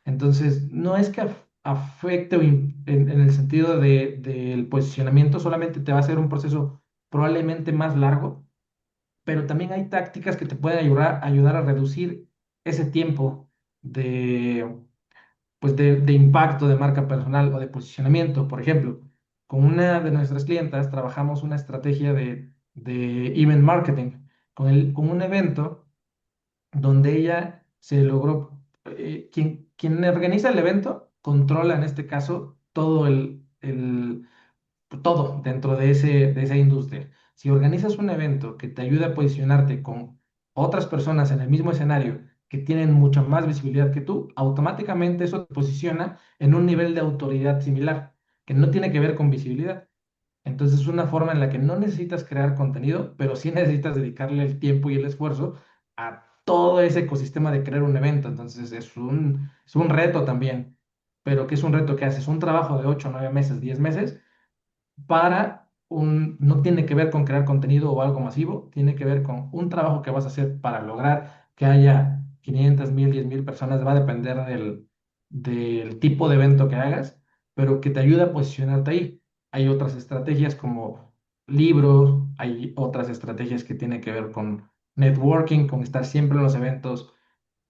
Entonces, no es que afecte en el sentido del posicionamiento, solamente te va a hacer un proceso probablemente más largo, pero también hay tácticas que te pueden ayudar a reducir ese tiempo de, pues de impacto de marca personal o de posicionamiento. Por ejemplo, con una de nuestras clientas trabajamos una estrategia de event marketing, con un evento donde ella se logró, quien organiza el evento controla en este caso todo todo dentro de esa industria. Si organizas un evento que te ayuda a posicionarte con otras personas en el mismo escenario que tienen mucha más visibilidad que tú, automáticamente eso te posiciona en un nivel de autoridad similar, que no tiene que ver con visibilidad. Entonces es una forma en la que no necesitas crear contenido, pero sí necesitas dedicarle el tiempo y el esfuerzo a todo ese ecosistema de crear un evento. Entonces es un reto también. Pero ¿qué es un reto que haces? Un trabajo de 8, 9 meses, 10 meses no tiene que ver con crear contenido o algo masivo, tiene que ver con un trabajo que vas a hacer para lograr que haya 500, 1000, 10,000 personas, va a depender del tipo de evento que hagas, pero que te ayuda a posicionarte ahí. Hay otras estrategias como libros, hay otras estrategias que tienen que ver con networking, con estar siempre en los eventos.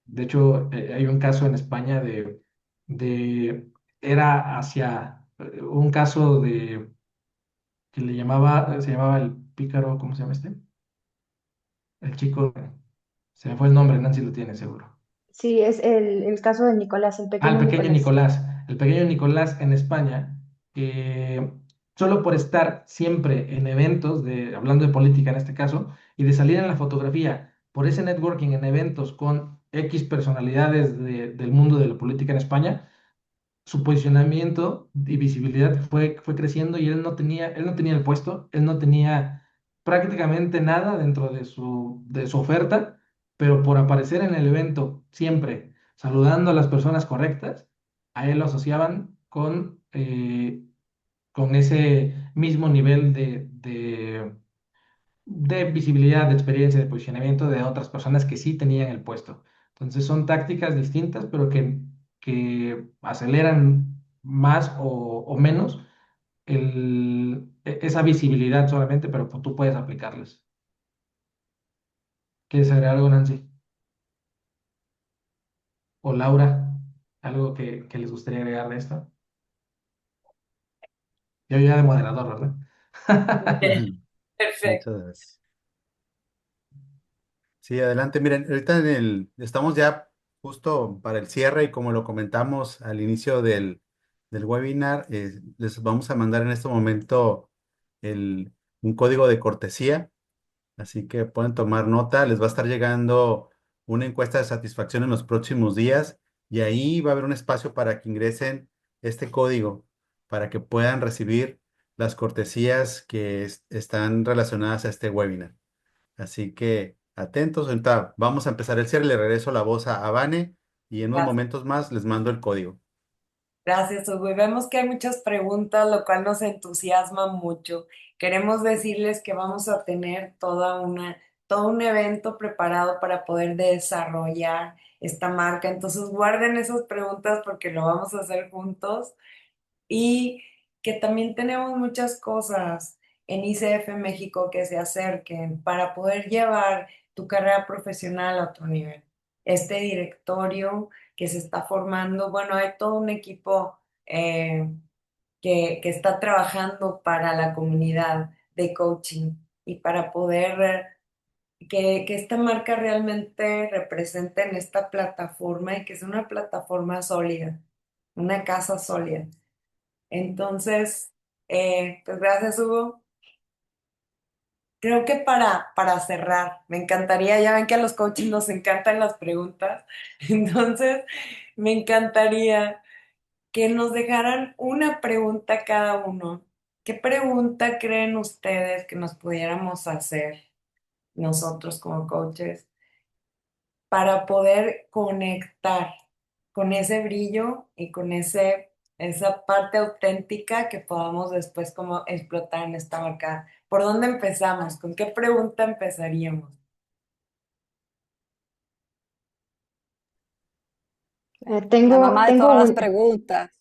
De hecho, hay un caso en España de era hacia un caso que se llamaba el pícaro, ¿cómo se llama este? El chico, se me fue el nombre, Nancy lo tiene seguro. Sí, es el caso de Nicolás, el Ah, pequeño Nicolás. El pequeño Nicolás en España, que solo por estar siempre en eventos, hablando de política en este caso, y de salir en la fotografía, por ese networking en eventos con X personalidades del mundo de la política en España, su posicionamiento y visibilidad fue creciendo y él no tenía el puesto, él no tenía prácticamente nada dentro de su oferta, pero por aparecer en el evento siempre saludando a las personas correctas, a él lo asociaban con ese mismo nivel de visibilidad, de experiencia, de posicionamiento de otras personas que sí tenían el puesto. Entonces son tácticas distintas, pero que aceleran más o menos esa visibilidad solamente, pero tú puedes aplicarlas. ¿Quieres agregar algo, Nancy? O Laura, algo que les gustaría agregar de esto. Yo ya de moderador, ¿verdad? Ujú. Perfecto. Muchas gracias. Sí, adelante. Miren, ahorita estamos ya justo para el cierre y como lo comentamos al inicio del webinar, les vamos a mandar en este momento un código de cortesía. Así que pueden tomar nota, les va a estar llegando una encuesta de satisfacción en los próximos días y ahí va a haber un espacio para que ingresen este código para que puedan recibir las cortesías que están relacionadas a este webinar. Así que atentos, ahorita vamos a empezar el cierre, le regreso la voz a Vane y en unos Gracias. momentos más les mando el código. Gracias, Hugo. Y vemos que hay muchas preguntas, lo cual nos entusiasma mucho. Queremos decirles que vamos a tener todo un evento preparado para poder desarrollar esta marca. Entonces, guarden esas preguntas porque lo vamos a hacer juntos y que también tenemos muchas cosas en ICF México que se acerquen para poder llevar tu carrera profesional a otro nivel. Este directorio que se está formando, bueno, hay todo un equipo que está trabajando para la comunidad de coaching y para poder que esta marca realmente represente en esta plataforma y que sea una plataforma sólida, una casa sólida. Entonces, pues gracias, Hugo. Creo que para cerrar, me encantaría, ya ven que a los coaches nos encantan las preguntas, entonces me encantaría que nos dejaran una pregunta cada uno. ¿Qué pregunta creen ustedes que nos pudiéramos hacer nosotros como coaches para poder conectar con ese brillo y con esa parte auténtica que podamos después como explotar en esta marca? ¿Por dónde empezamos? ¿Con qué pregunta empezaríamos? La Tengo, mamá de tengo todas las un, preguntas.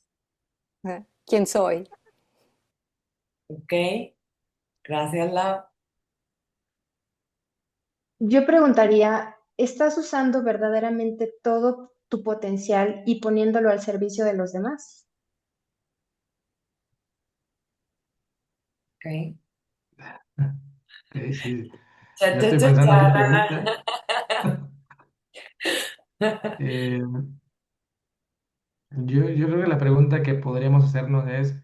¿Quién soy? Ok, gracias, Lau. yo preguntaría, ¿estás usando verdaderamente todo tu potencial y poniéndolo al servicio de los demás? Ok. Ok, sí. Cha, Ya cha, estoy cha, pensando cha, en mi la, pregunta. la. Eh, yo creo que la pregunta que podríamos hacernos es,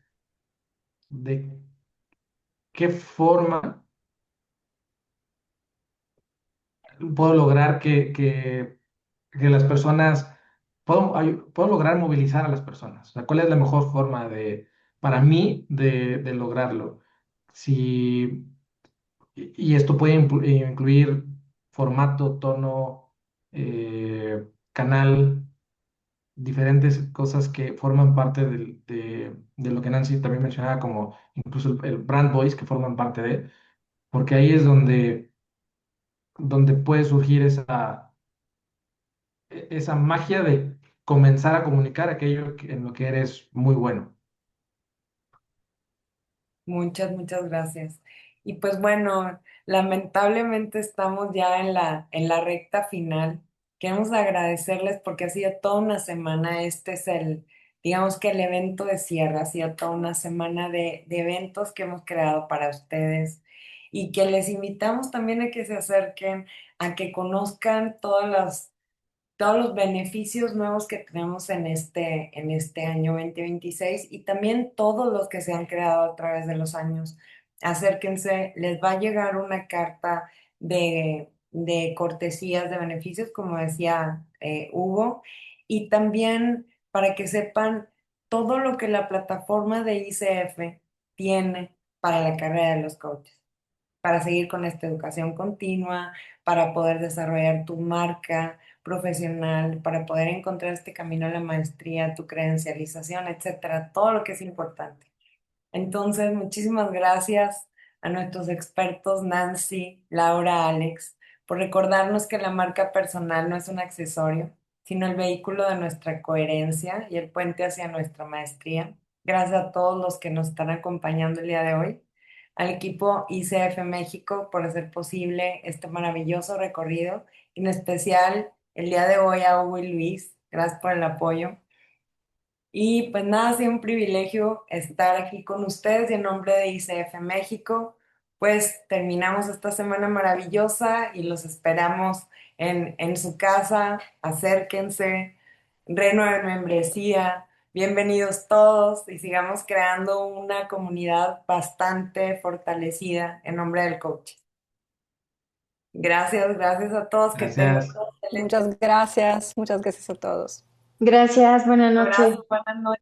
¿de qué forma puedo lograr que las personas, puedo lograr movilizar a las personas? O sea, ¿cuál es la mejor forma para mí de lograrlo? Si, y esto puede incluir formato, tono, canal, diferentes cosas que forman parte de lo que Nancy también mencionaba, como incluso el brand voice que forman parte porque ahí es donde puede surgir esa magia de comenzar a comunicar aquello en lo que eres muy bueno. Muchas, muchas gracias. Y pues bueno, lamentablemente estamos ya en la recta final. Queremos agradecerles porque ha sido toda una semana. Este es digamos que el evento de cierre, ha sido toda una semana de eventos que hemos creado para ustedes y que les invitamos también a que se acerquen, a que conozcan todos los beneficios nuevos que tenemos en este año 2026 y también todos los que se han creado a través de los años. Acérquense, les va a llegar una carta de cortesías, de beneficios, como decía Hugo, y también para que sepan todo lo que la plataforma de ICF tiene para la carrera de los coaches, para seguir con esta educación continua, para poder desarrollar tu marca profesional, para poder encontrar este camino a la maestría, tu credencialización, etcétera, todo lo que es importante. Entonces, muchísimas gracias a nuestros expertos Nancy, Laura, Alex, por recordarnos que la marca personal no es un accesorio, sino el vehículo de nuestra coherencia y el puente hacia nuestra maestría. Gracias a todos los que nos están acompañando el día de hoy, al equipo ICF México por hacer posible este maravilloso recorrido, y en especial el día de hoy a Hugo y Luis. Gracias por el apoyo. Y pues nada, ha sido un privilegio estar aquí con ustedes y en nombre de ICF México, pues terminamos esta semana maravillosa y los esperamos en su casa. Acérquense, renueven membresía, bienvenidos todos y sigamos creando una comunidad bastante fortalecida en nombre del coach. Gracias, gracias a todos, que tengan Gracias. un excelente Muchas gracias a todos. Gracias, buenas noches. abrazo, buenas noches.